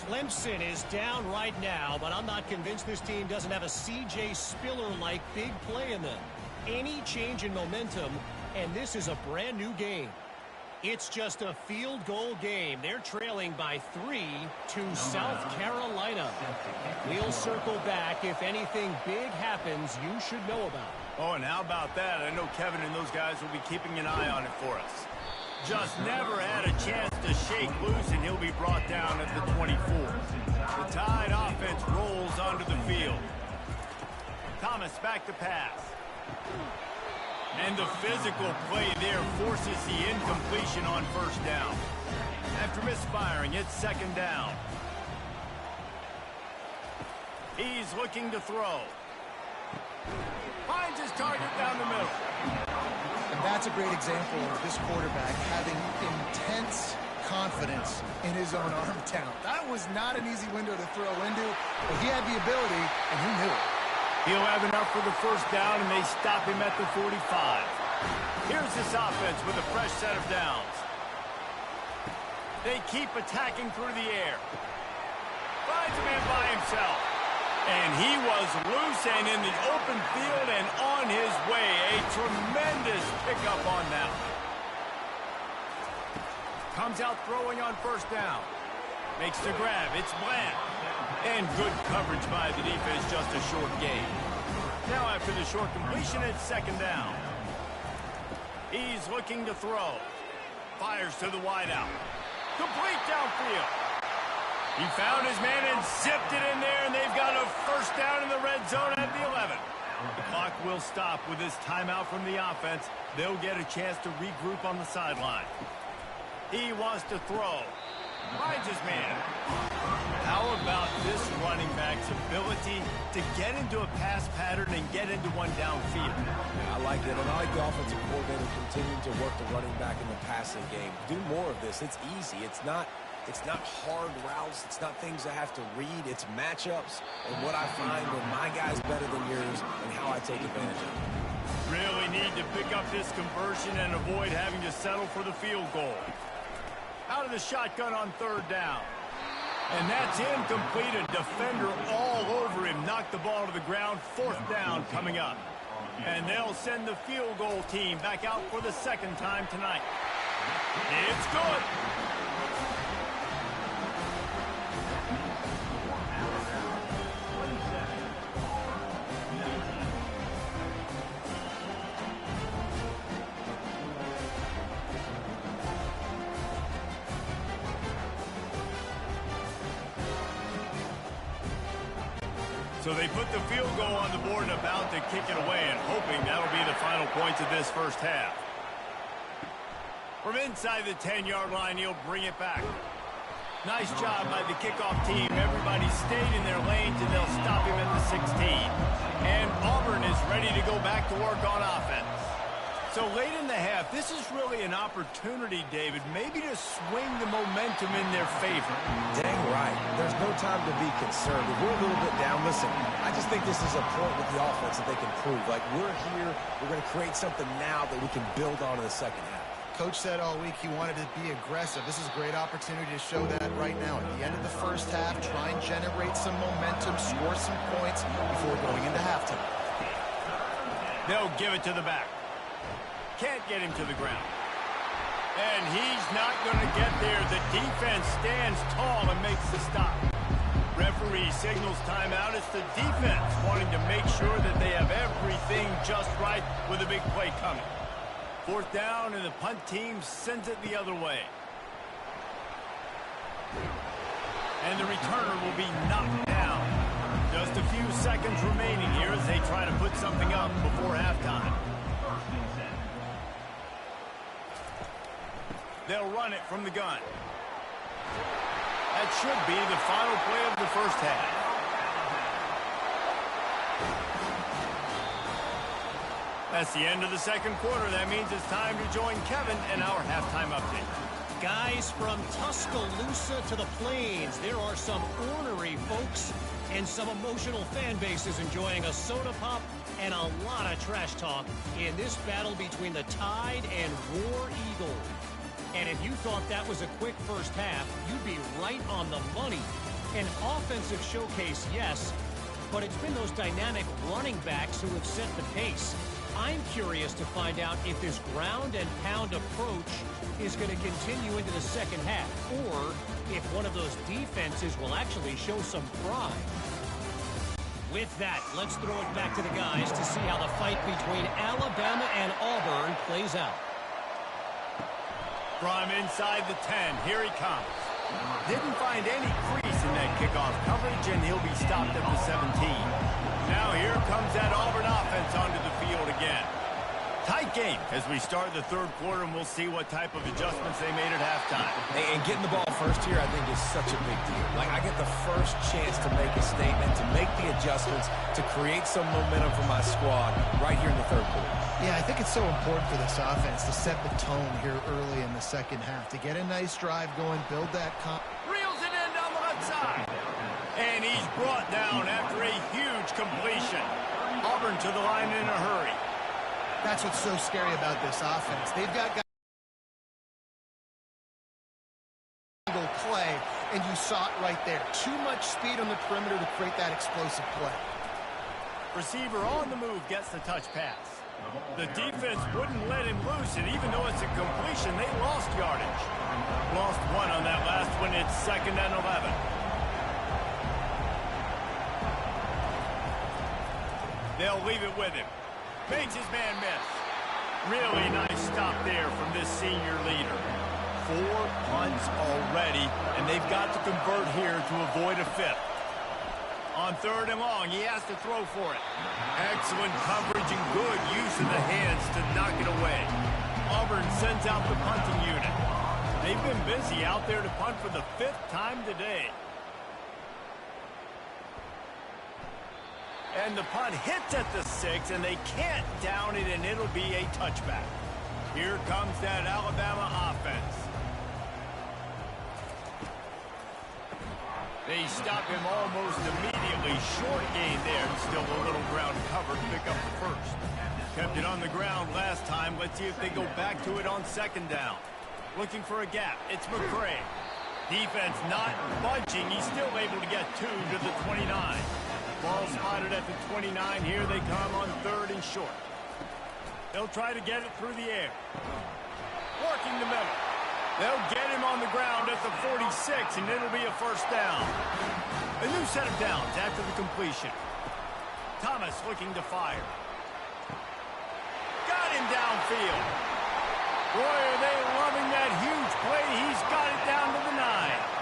Clemson is down right now, but I'm not convinced this team doesn't have a C.J. Spiller-like big play in them. Any change in momentum, and this is a brand new game. It's just a field goal game. They're trailing by 3 to South Carolina. We'll circle back if anything big happens you should know about. Oh, and how about that? I know Kevin and those guys will be keeping an eye on it for us. Just never had a chance to shake loose, and he'll be brought down at the 24. The Tide offense rolls onto the field. Thomas back to pass. And the physical play there forces the incompletion on first down. After misfiring, it's second down. He's looking to throw. Finds his target down the middle. And that's a great example of this quarterback having intense confidence in his own arm talent. That was not an easy window to throw into, but he had the ability, and he knew it. He'll have enough for the first down, and they stop him at the 45. Here's this offense with a fresh set of downs. They keep attacking through the air. Finds a man by himself. And he was loose and in the open field and on his way. A tremendous pickup on that one. Comes out throwing on first down. Makes the grab. It's Bland. And good coverage by the defense, just a short gain. Now after the short completion, it's second down. He's looking to throw. Fires to the wideout. Complete downfield. He found his man and zipped it in there, and they've got a first down in the red zone at the 11. The clock will stop with this timeout from the offense. They'll get a chance to regroup on the sideline. He wants to throw. Finds his man. How about this running back's ability to get into a pass pattern and get into one downfield? Yeah, I like it, and I like the offensive coordinator continuing to work the running back in the passing game. Do more of this. It's easy. It's not hard routes. It's not things I have to read. It's matchups and what I find when my guy's better than yours and how I take advantage of it. Really need to pick up this conversion and avoid having to settle for the field goal. Out of the shotgun on third down. And that's incomplete. A defender all over him. Knocked the ball to the ground. Fourth down coming up. And they'll send the field goal team back out for the second time tonight. It's good. So they put the field goal on the board and about to kick it away, and hoping that'll be the final points of this first half. From inside the 10-yard line, he'll bring it back. Nice job by the kickoff team. Everybody stayed in their lanes, and they'll stop him at the 16. And Auburn is ready to go back to work on offense. So late in the half, this is really an opportunity, David, maybe to swing the momentum in their favor. Dang right. There's no time to be concerned. If we're a little bit down, listen, I just think this is a point with the offense that they can prove. Like, we're here, we're going to create something now that we can build on in the second half. Coach said all week he wanted to be aggressive. This is a great opportunity to show that right now. At the end of the first half, try and generate some momentum, score some points before going into halftime. They'll give it to the back. Can't get him to the ground. And he's not going to get there. The defense stands tall and makes the stop. Referee signals timeout. It's the defense wanting to make sure that they have everything just right with a big play coming. Fourth down, and the punt team sends it the other way. And the returner will be knocked down. Just a few seconds remaining here as they try to put something up before halftime. They'll run it from the gun. That should be the final play of the first half. That's the end of the second quarter. That means it's time to join Kevin in our halftime update. Guys, from Tuscaloosa to the Plains, there are some ornery folks and some emotional fan bases enjoying a soda pop and a lot of trash talk in this battle between the Tide and War Eagle. And if you thought that was a quick first half, you'd be right on the money. An offensive showcase, yes, but it's been those dynamic running backs who have set the pace. I'm curious to find out if this ground and pound approach is going to continue into the second half, or if one of those defenses will actually show some pride. With that, let's throw it back to the guys to see how the fight between Alabama and Auburn plays out. From inside the 10, here he comes. Didn't find any crease in that kickoff coverage, and he'll be stopped at the 17. Now here comes that Auburn offense onto the field again. Tight game as we start the third quarter, and we'll see what type of adjustments they made at halftime. And getting the ball first here, I think, is such a big deal. Like, I get the first chance to make a statement, to make the adjustments, to create some momentum for my squad right here in the third quarter. Yeah, I think it's so important for this offense to set the tone here early in the second half, to get a nice drive going, build that Reels it in down the left side. And he's brought down after a huge completion. Auburn to the line in a hurry. That's what's so scary about this offense. They've got guys play, and you saw it right there. Too much speed on the perimeter to create that explosive play. Receiver on the move gets the touch pass. The defense wouldn't let him loose, and even though it's a completion, they lost yardage. Lost one on that last one. It's 2nd and 11. They'll leave it with him. Makes his man miss. Really nice stop there from this senior leader. 4 punts already, and they've got to convert here to avoid a 5th. On 3rd and long, he has to throw for it. Excellent coverage and good use of the hands to knock it away. Auburn sends out the punting unit. They've been busy out there to punt for the 5th time today. And the punt hits at the 6, and they can't down it, and it'll be a touchback. Here comes that Alabama offense. They stop him almost immediately. Short gain there, and still a little ground cover to pick up the first. Kept it on the ground last time. Let's see if they go back to it on 2nd down. Looking for a gap. It's McCray. Defense not budging. He's still able to get 2 to the 29. Ball spotted at the 29. Here they come on 3rd and short. They'll try to get it through the air. Working the middle. They'll get him on the ground at the 46, and it'll be a 1st down. A new set of downs after the completion. Thomas looking to fire. Got him downfield. Boy, are they loving that huge play. He's got it down to the 9.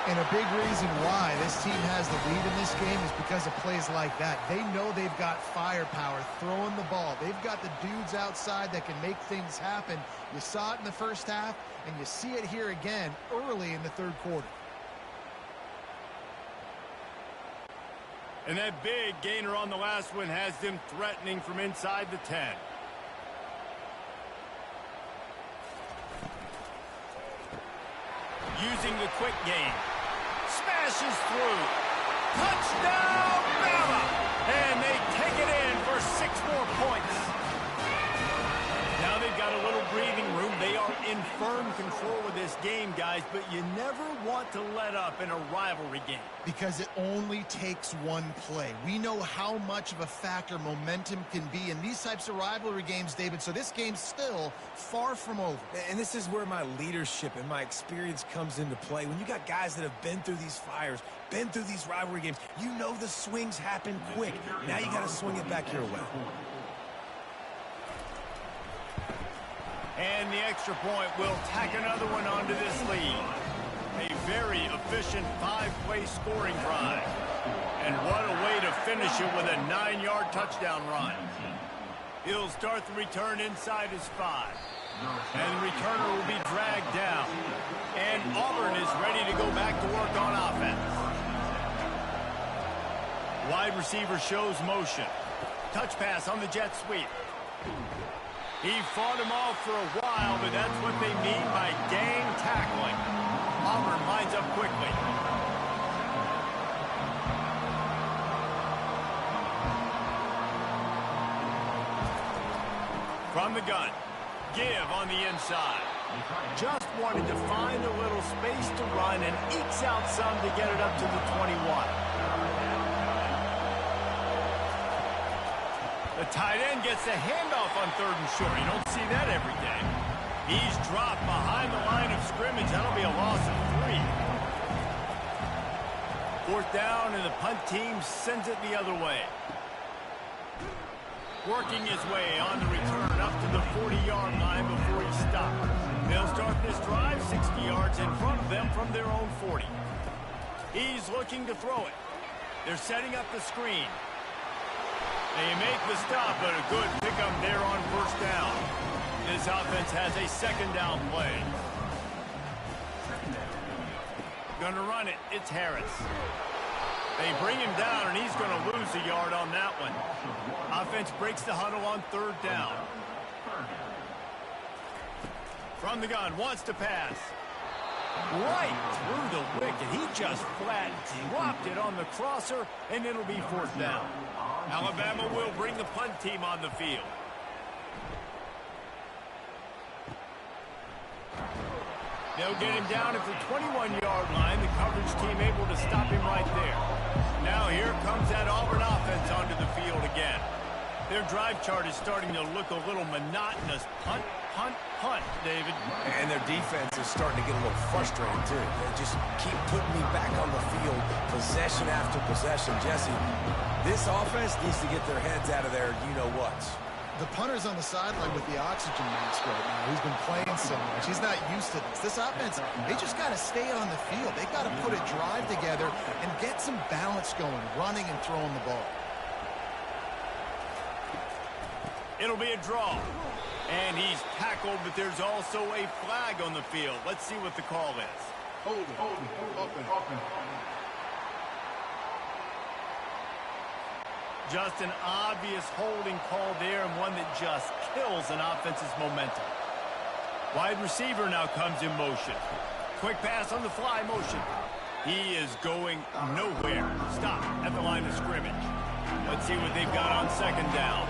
And a big reason why this team has the lead in this game is because of plays like that. They know they've got firepower throwing the ball. They've got the dudes outside that can make things happen. You saw it in the first half, and you see it here again early in the third quarter. And that big gainer on the last one has them threatening from inside the 10. Using the quick game. Smashes through. Touchdown, Bama! And they take it in for 6 more points. Now they've got a little breathing room. They are in firm control of this game, guys, but you never want to let up in a rivalry game. Because it only takes one play. We know how much of a factor momentum can be in these types of rivalry games, David, so this game's still far from over. And this is where my leadership and my experience comes into play. When you got guys that have been through these fires, been through these rivalry games, you know the swings happen quick. Now you got to swing it back your way. And the extra point will tack another one onto this lead. A very efficient 5-play scoring drive. And what a way to finish it with a 9-yard touchdown run. He'll start the return inside his 5. And the returner will be dragged down. And Auburn is ready to go back to work on offense. Wide receiver shows motion. Touch pass on the jet sweep. He fought him off for a while, but that's what they mean by gang tackling. Auburn lines up quickly. From the gun. Give on the inside. Just wanted to find a little space to run and ekes out some to get it up to the 21. The tight end gets the handoff on 3rd and short. You don't see that every day. He's dropped behind the line of scrimmage. That'll be a loss of 3. 4th down, and the punt team sends it the other way. Working his way on the return up to the 40-yard line before he stopped. They'll start this drive 60 yards in front of them from their own 40. He's looking to throw it. They're setting up the screen. They make the stop, but a good pickup there on 1st down. This offense has a 2nd down play. Gonna run it. It's Harris. They bring him down, and he's going to lose a yard on that one. Offense breaks the huddle on 3rd down. From the gun, wants to pass. Right through the wicket. He just flat dropped it on the crosser, and it'll be 4th down. Alabama will bring the punt team on the field. They'll get him down at the 21-yard line. The coverage team able to stop him right there. Now here comes that Auburn offense onto the field again. Their drive chart is starting to look a little monotonous. Punt, punt, punt, David. And their defense is starting to get a little frustrated, too. They just keep putting me back on the field, possession after possession. Jesse, this offense needs to get their heads out of their you-know-whats. The punter's on the sideline with the oxygen mask right now. He's been playing so much. He's not used to this. This offense, they just got to stay on the field. They got to put a drive together and get some balance going, running and throwing the ball. It'll be a draw. And he's tackled, but there's also a flag on the field. Let's see what the call is. Hold it. Open. Just an obvious holding call there, and one that just kills an offense's momentum. Wide receiver now comes in motion. Quick pass on the fly motion. He is going nowhere. Stop at the line of scrimmage. Let's see what they've got on 2nd down.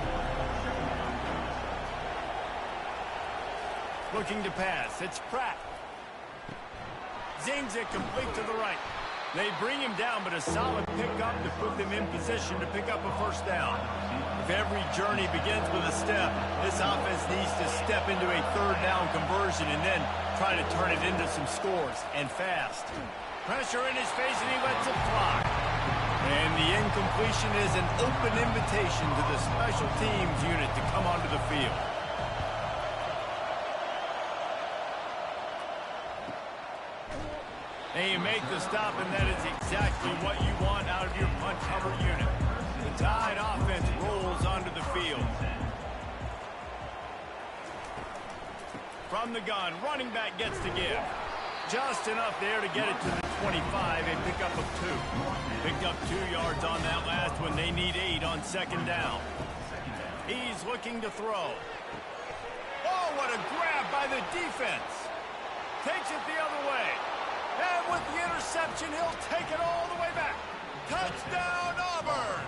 Looking to pass. It's Pratt. Zings it complete to the right. They bring him down, but a solid pickup to put them in position to pick up a 1st down. If every journey begins with a step, this offense needs to step into a 3rd down conversion and then try to turn it into some scores, and fast. Pressure in his face, and he lets it fly. And the incompletion is an open invitation to the special teams unit to come onto the field. And you make the stop, and that is exactly what you want out of your punt cover unit. The Tide offense rolls onto the field. From the gun, running back gets to give. Just enough there to get it to the 25, a pickup of 2. Picked up 2 yards on that last one. They need 8 on 2nd down. He's looking to throw. Oh, what a grab by the defense. Takes it the other way. And with the interception, he'll take it all the way back. Touchdown, Auburn!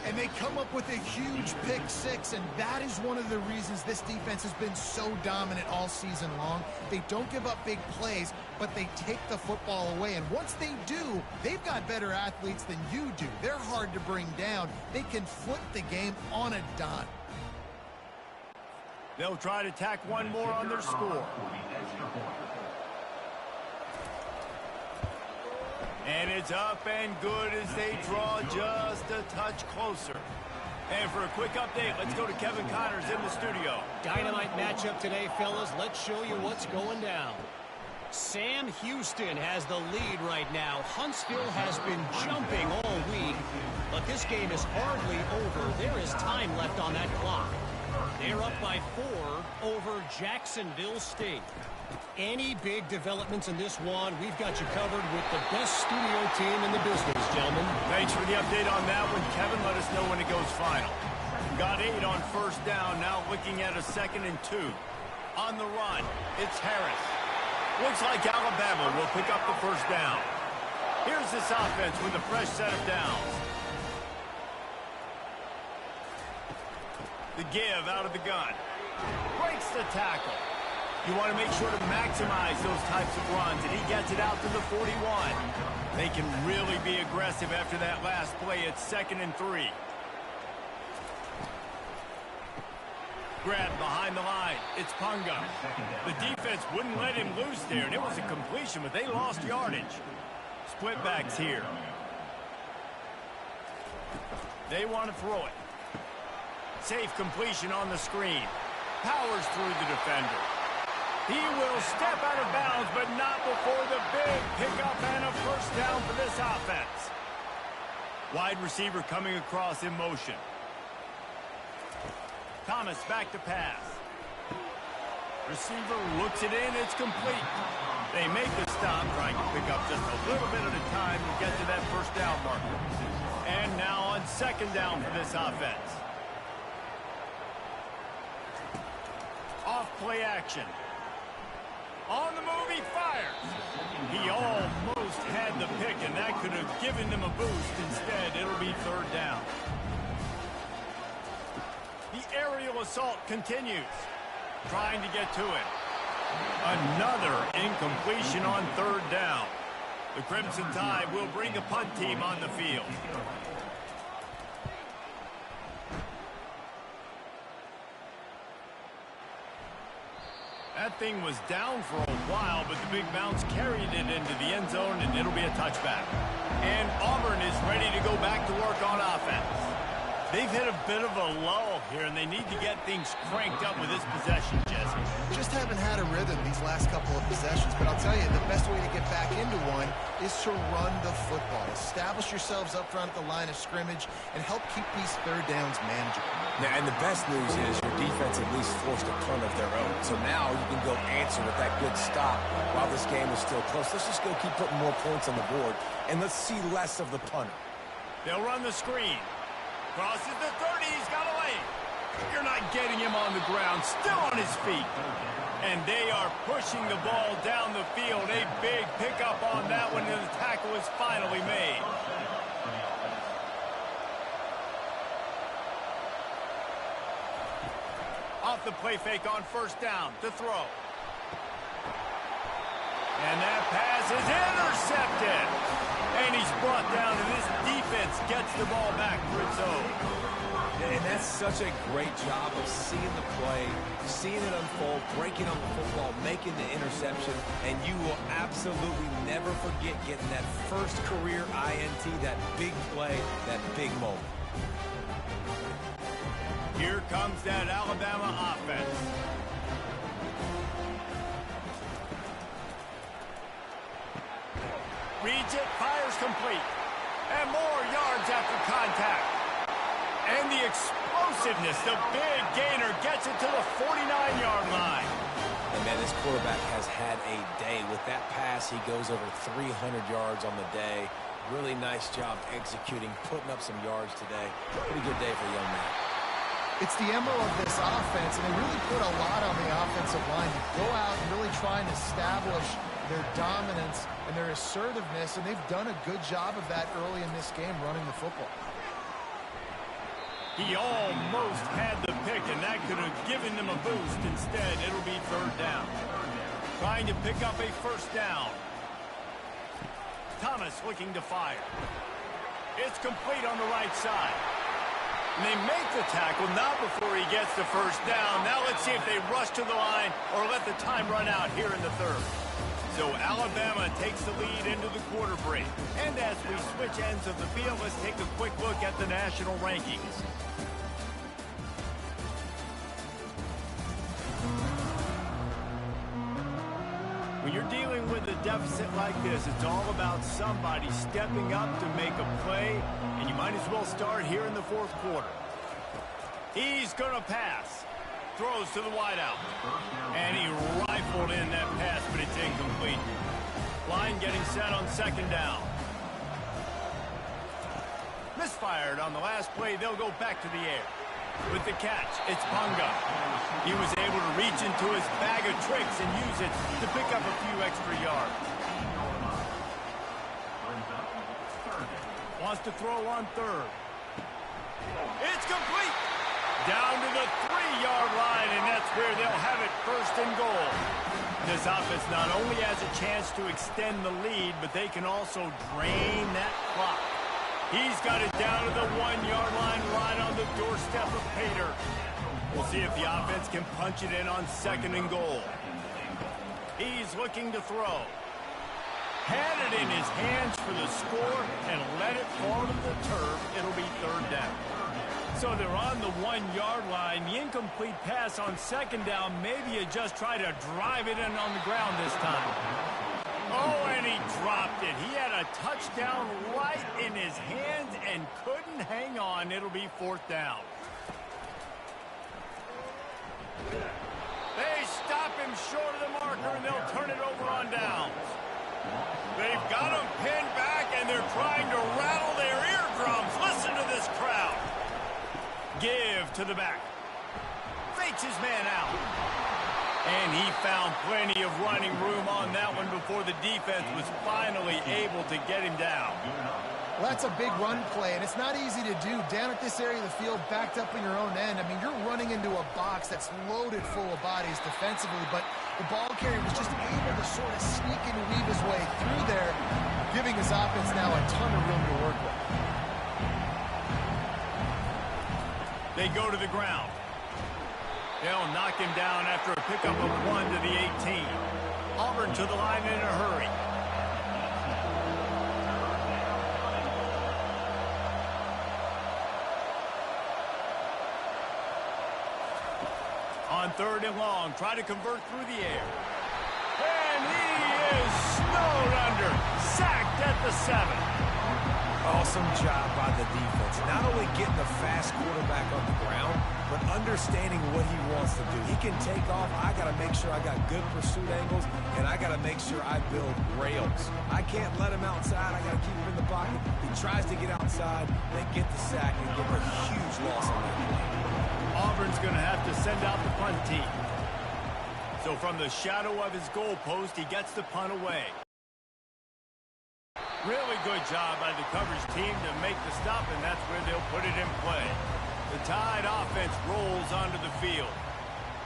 And they come up with a huge pick 6, and that is one of the reasons this defense has been so dominant all season long. They don't give up big plays, but they take the football away. And once they do, they've got better athletes than you do. They're hard to bring down. They can flip the game on a dime. They'll try to tack one more on their score. And it's up and good as they draw just a touch closer. And for a quick update, let's go to Kevin Connors in the studio. Dynamite matchup today, fellas. Let's show you what's going down. Sam Houston has the lead right now. Huntsville has been jumping all week, but this game is hardly over. There is time left on that clock. They're up by 4 over Jacksonville State. Any big developments in this one, we've got you covered with the best studio team in the business, gentlemen. Thanks for the update on that one, Kevin. Let us know when it goes final. Got 8 on 1st down, now looking at a 2nd and 2. On the run, it's Harris. Looks like Alabama will pick up the 1st down. Here's this offense with a fresh set of downs. The give out of the gun. Breaks the tackle. You want to make sure to maximize those types of runs, and he gets it out to the 41. They can really be aggressive after that last play. It's 2nd and 3. Grab behind the line. It's Punga. The defense wouldn't let him loose there, and it was a completion, but they lost yardage. Split backs here. They want to throw it. Safe completion on the screen. Powers through the defender. He will step out of bounds, but not before the big pickup and a first down for this offense. Wide receiver coming across in motion. Thomas back to pass. Receiver looks it in. It's complete. They make the stop, trying to pick up just a little bit at a time to get to that first down marker. And now on 2nd down for this offense. Off play action. On the move, he fires. He almost had the pick, and that could have given them a boost. Instead, it'll be 3rd down. The aerial assault continues. Trying to get to it. Another incompletion on 3rd down. The Crimson Tide will bring a punt team on the field. That thing was down for a while, but the big bounce carried it into the end zone, and it'll be a touchback. And Auburn is ready to go back to work on offense. They've hit a bit of a lull here, and they need to get things cranked up with this possession, Jesse. Just haven't had a rhythm these last couple of possessions, but I'll tell you, the best way to get back into one is to run the football. Establish yourselves up front at the line of scrimmage and help keep these 3rd downs manageable. Now, and the best news is your defense at least forced a punt of their own. So now you can go answer with that good stop while this game is still close. Let's just go keep putting more points on the board, and let's see less of the punter. They'll run the screen. Crosses the 30, he's got a lane. You're not getting him on the ground, still on his feet. And they are pushing the ball down the field. A big pickup on that one, and the tackle is finally made. Off the play fake on 1st down to throw. And that pass is intercepted. And he's brought down, and this defense gets the ball back for its own. And that's such a great job of seeing the play, seeing it unfold, breaking on the football, making the interception, and you will absolutely never forget getting that first career INT, that big play, that big moment. Here comes that Alabama offense. Reads it, fires complete. And more yards after contact. And the explosiveness, the big gainer gets it to the 49-yard line. And man, this quarterback has had a day. With that pass, he goes over 300 yards on the day. Really nice job executing, putting up some yards today. Pretty good day for a young man. It's the MO of this offense, and they really put a lot on the offensive line to go out and really try and establish their dominance and their assertiveness, and they've done a good job of that early in this game running the football. He almost had the pick, and that could have given them a boost. Instead, it'll be 3rd down. Trying to pick up a first down. Thomas looking to fire. It's complete on the right side. And they make the tackle, not before he gets the first down. Now let's see if they rush to the line or let the time run out here in the 3rd. So Alabama takes the lead into the quarter break. And as we switch ends of the field, let's take a quick look at the national rankings. When you're dealing with a deficit like this, it's all about somebody stepping up to make a play, and you might as well start here in the 4th quarter. He's going to pass. Throws to the wideout. And he rifled in that pass, but it's incomplete. Line getting set on 2nd down. Misfired on the last play. They'll go back to the air. With the catch, it's Punga. He was able to reach into his bag of tricks and use it to pick up a few extra yards. Wants to throw on 3rd. It's complete. Down to the 3-yard line, and that's That's where they'll have it, first and goal. This offense not only has a chance to extend the lead, but they can also drain that clock. He's got it down to the 1-yard line right on the doorstep of Pater. We'll see if the offense can punch it in on second and goal. He's looking to throw. Had it in his hands for the score and let it fall to the turf. It'll be third down. So they're on the 1-yard line. The incomplete pass on second down. Maybe you just try to drive it in on the ground this time. Oh, and he dropped it. He had a touchdown right in his hands and couldn't hang on. It'll be fourth down. They stop him short of the marker, and they'll turn it over on downs. They've got him pinned back, and they're trying to rattle their eardrums. Listen to this crowd. Give to the back. Fakes his man out. And he found plenty of running room on that one before the defense was finally able to get him down. Well, that's a big run play, and it's not easy to do. Down at this area of the field, backed up in your own end. I mean, you're running into a box that's loaded full of bodies defensively, but the ball carrier was just able to sort of sneak and weave his way through there, giving his offense now a ton of room to work with. They go to the ground. They'll knock him down after a pickup of 1 to the 18. Auburn to the line in a hurry. On third and long, try to convert through the air. And he is snowed under. Sacked at the 7. Awesome job by the defense. Not only getting the fast quarterback on the ground, but understanding what he wants to do. He can take off. I got to make sure I got good pursuit angles, and I got to make sure I build rails. I can't let him outside. I got to keep him in the pocket. He tries to get outside. They get the sack and give a huge loss on that play. Auburn's going to have to send out the punt team. So from the shadow of his goalpost, he gets the punt away. Really good job by the coverage team to make the stop, and that's where they'll put it in play. The Tide offense rolls onto the field.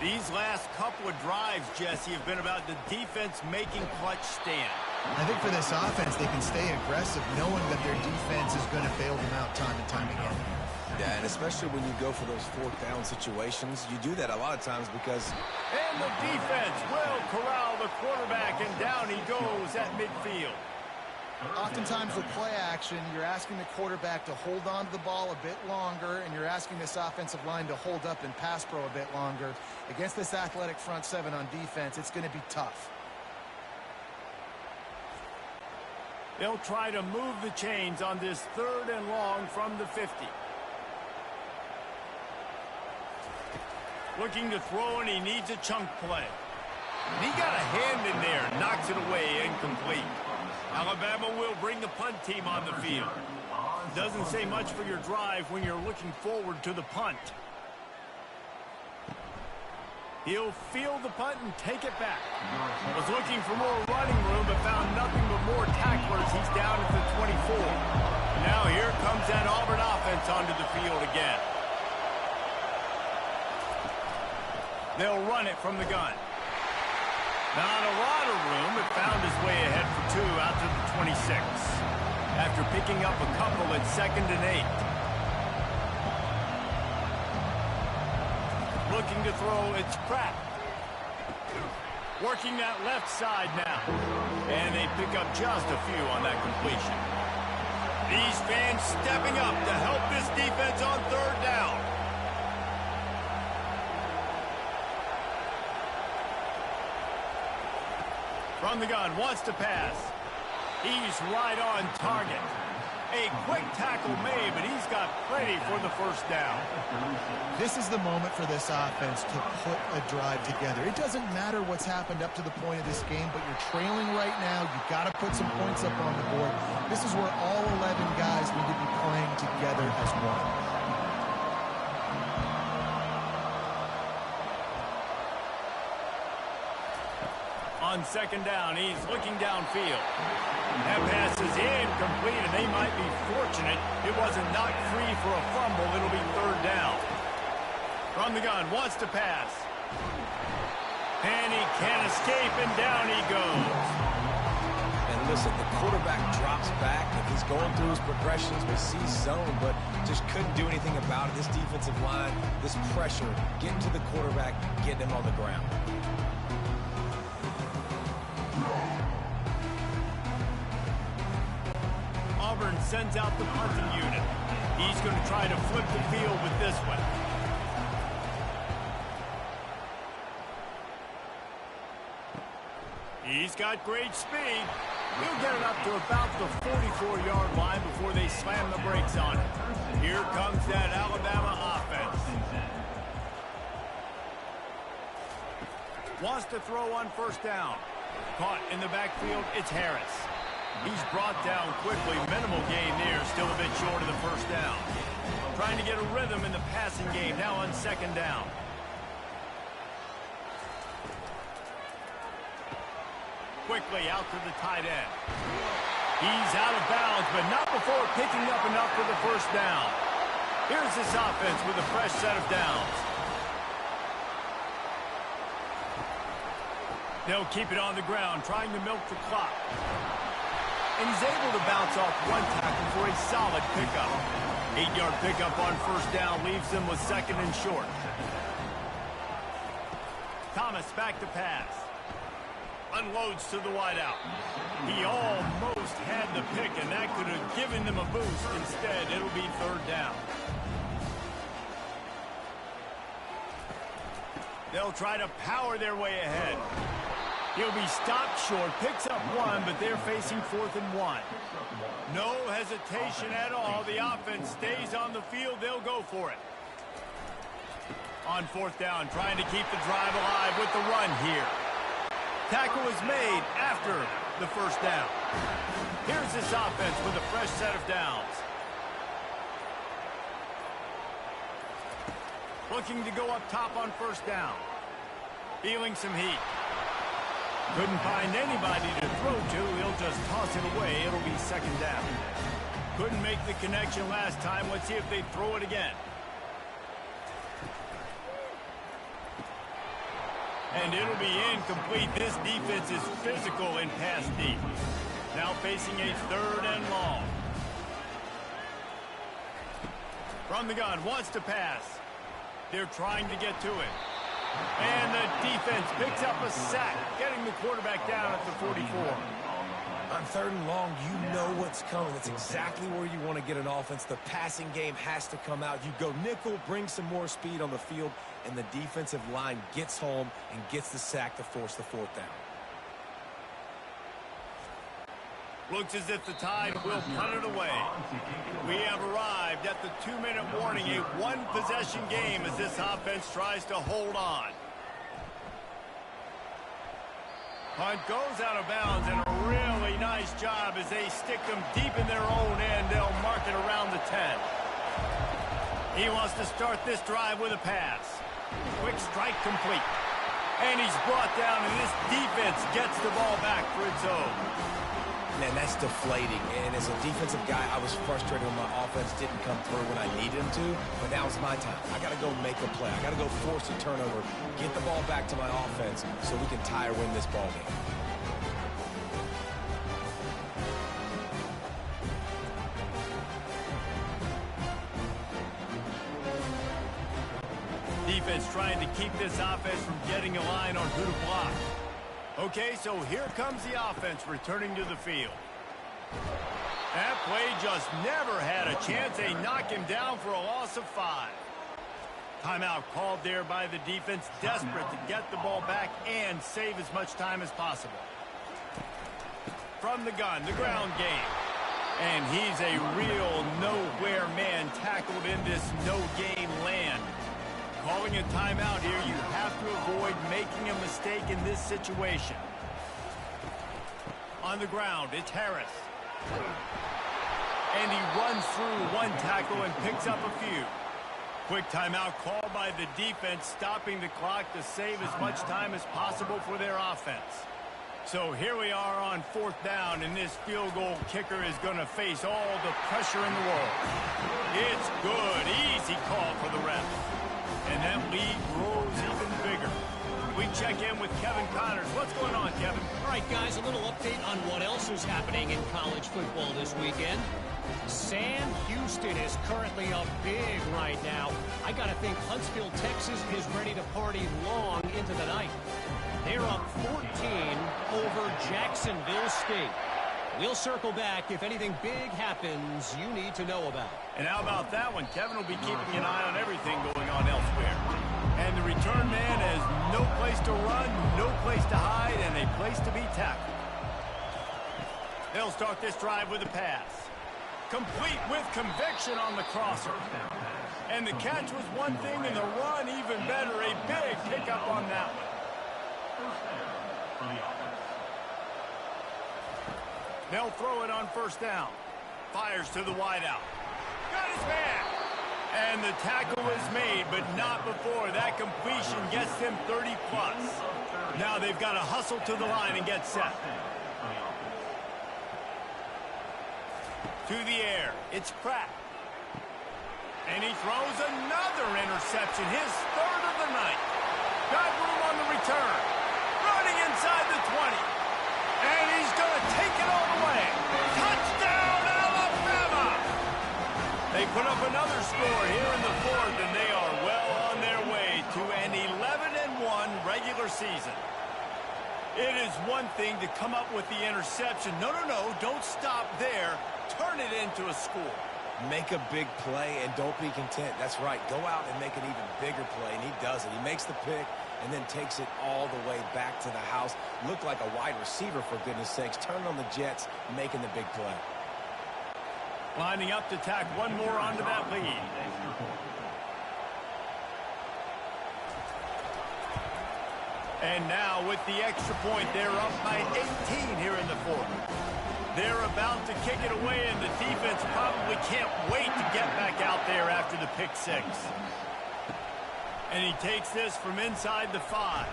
These last couple of drives, Jesse, have been about the defense making clutch stand. I think for this offense, they can stay aggressive knowing that their defense is going to bail them out time and time again. Yeah, and especially when you go for those fourth down situations, you do that a lot of times because... And the defense will corral the quarterback, and down he goes at midfield. Oftentimes with play action, you're asking the quarterback to hold on to the ball a bit longer, and you're asking this offensive line to hold up in pass pro a bit longer. Against this athletic front seven on defense, it's going to be tough. They'll try to move the chains on this third and long from the 50. Looking to throw, and he needs a chunk play. And he got a hand in there, knocks it away, incomplete. Alabama will bring the punt team on the field. Doesn't say much for your drive when you're looking forward to the punt. He'll field the punt and take it back. Was looking for more running room, but found nothing but more tacklers. He's down at the 24. Now here comes that Auburn offense onto the field again. They'll run it from the gun. Not a lot of room, but found his way ahead for 2 out to the 26. After picking up a couple at 2nd and 8. Looking to throw, it's Pratt. Working that left side now. And they pick up just a few on that completion. These fans stepping up to help this defense on third down. From the gun, wants to pass. He's right on target. A quick tackle made, but he's got plenty for the first down. This is the moment for this offense to put a drive together. It doesn't matter what's happened up to the point of this game, but you're trailing right now. You've got to put some points up on the board. This is where all 11 guys need to be playing together as one. On second down, he's looking downfield. That pass is incomplete, and they might be fortunate it wasn't knocked free for a fumble. It'll be third down. From the gun, wants to pass. And he can't escape, and down he goes. And listen, the quarterback drops back, and he's going through his progressions, we see zone, but just couldn't do anything about it. This defensive line, this pressure, getting to the quarterback, getting him on the ground. Auburn sends out the punting unit. He's going to try to flip the field with this one. He's got great speed. He'll get it up to about the 44-yard line before they slam the brakes on it. Here comes that Alabama offense. Wants to throw on first down. Caught in the backfield, it's Harris. He's brought down quickly. Minimal gain there, still a bit short of the first down. Trying to get a rhythm in the passing game, now on second down. Quickly out to the tight end. He's out of bounds, but not before picking up enough for the first down. Here's this offense with a fresh set of downs. They'll keep it on the ground, trying to milk the clock. And he's able to bounce off one tackle for a solid pickup. 8-yard pickup on first down leaves them with second and short. Thomas back to pass. Unloads to the wideout. He almost had the pick, and that could have given them a boost. Instead, it'll be third down. They'll try to power their way ahead. He'll be stopped short, picks up one, but they're facing 4th and 1. No hesitation at all. The offense stays on the field. They'll go for it. On 4th down, trying to keep the drive alive with the run here. Tackle was made after the first down. Here's this offense with a fresh set of downs. Looking to go up top on first down. Feeling some heat. Couldn't find anybody to throw to. He'll just toss it away. It'll be second down. Couldn't make the connection last time. Let's see if they throw it again. And it'll be incomplete. This defense is physical in pass deep. Now facing a 3rd and long. From the gun, wants to pass. They're trying to get to it. And the defense picks up a sack, getting the quarterback down at the 44. On 3rd and long, you know what's coming. That's exactly where you want to get an offense. The passing game has to come out. You go nickel, bring some more speed on the field, and the defensive line gets home and gets the sack to force the 4th down. Looks as if the Tide will punt it away. We have arrived at the 2-minute warning, a one-possession game as this offense tries to hold on. Punt goes out of bounds, and a really nice job as they stick them deep in their own end. They'll mark it around the 10. He wants to start this drive with a pass. Quick strike complete. And he's brought down, and this defense gets the ball back for its own. Man, that's deflating. And as a defensive guy, I was frustrated when my offense didn't come through when I needed him to. But now it's my time. I got to go make a play. I got to go force a turnover, get the ball back to my offense so we can tie or win this ball game. Defense trying to keep this offense from getting a line on who to block. Okay, so here comes the offense returning to the field. That play just never had a chance. They knock him down for a loss of 5. Timeout called there by the defense, desperate to get the ball back and save as much time as possible. From the gun, the ground game. And he's a real nowhere man tackled in this no-game land. Calling a timeout here, you have to avoid making a mistake in this situation. On the ground, it's Harris. And he runs through one tackle and picks up a few. Quick timeout called by the defense, stopping the clock to save as much time as possible for their offense. So here we are on 4th down, and this field goal kicker is going to face all the pressure in the world. It's good. Easy call for the ref. And that lead grows even bigger. We check in with Kevin Connors. What's going on, Kevin? All right, guys, a little update on what else is happening in college football this weekend. Sam Houston is currently up big right now. I got to think Huntsville, Texas is ready to party long into the night. They're up 14 over Jacksonville State. We'll circle back if anything big happens you need to know about. And how about that one? Kevin will be keeping an eye on everything going on elsewhere. And the return man has no place to run, no place to hide, and a place to be tackled. They'll start this drive with a pass. Complete with conviction on the crosser. And the catch was one thing, and the run even better. A big pickup on that one. They'll throw it on first down. Fires to the wideout. Got his man. And the tackle is made, but not before. That completion gets them 30+. Now they've got to hustle to the line and get set. To the air. It's Pratt. And he throws another interception. His third of the night. Got room on the return. Running inside the 20. And he's going to take it all the way. Touchdown, Alabama! They put up another score here in the fourth, and they are well on their way to an 11-1 regular season. It is one thing to come up with the interception. No, don't stop there. Turn it into a score. Make a big play and don't be content. That's right. Go out and make an even bigger play, and he does it. He makes the pick and then takes it all the way back to the house. Looked like a wide receiver, for goodness sakes. Turn on the Jets, making the big play. Lining up to tack one more onto that lead. And now with the extra point, they're up by 18 here in the fourth. They're about to kick it away, and the defense probably can't wait to get back out there after the pick six. And he takes this from inside the 5.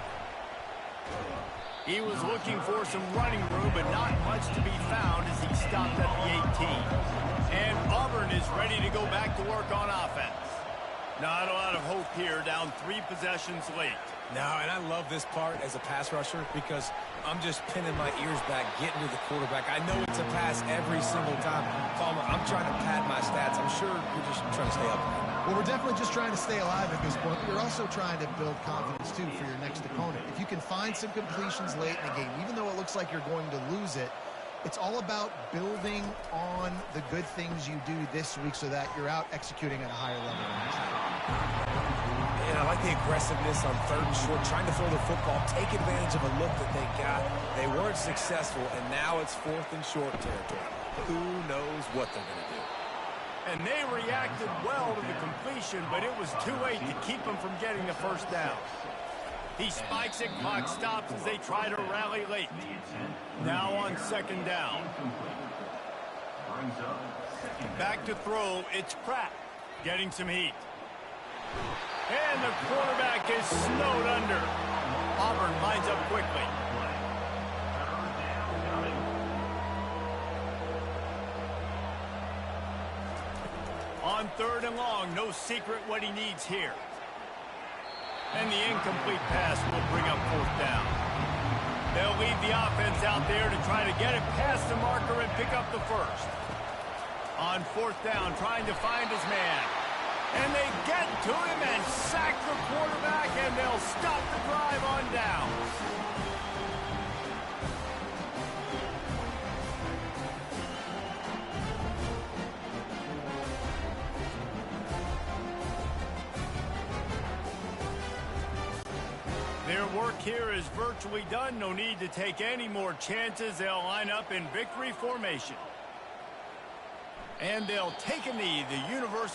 He was looking for some running room, but not much to be found as he stopped at the 18. And Auburn is ready to go back to work on offense. Not a lot of hope here, down 3 possessions late. No, and I love this part as a pass rusher because I'm just pinning my ears back, getting to the quarterback. I know it's a pass every single time. Palmer, I'm trying to pad my stats. I'm sure you're just trying to stay up. Well, we're definitely just trying to stay alive at this point. You're also trying to build confidence, too, for your next opponent. If you can find some completions late in the game, even though it looks like you're going to lose it, it's all about building on the good things you do this week so that you're out executing at a higher level next time. And I like the aggressiveness on 3rd and short, trying to throw the football, take advantage of a look that they got. They weren't successful, and now it's 4th and short territory. Who knows what they're going to do? And they reacted well to the completion, but it was too late to keep them from getting the first down. He spikes it, clock stops as they try to rally late. Now on 2nd down. Back to throw, it's Pratt getting some heat. And the quarterback is snowed under. Auburn lines up quickly. On 3rd and long, no secret what he needs here. And the incomplete pass will bring up 4th down. They'll leave the offense out there to try to get it past the marker and pick up the first. On 4th down, trying to find his man. And they get to him and sack the quarterback, and they'll stop the drive on down. Their work here is virtually done. No need to take any more chances. They'll line up in victory formation. And they'll take a knee. The University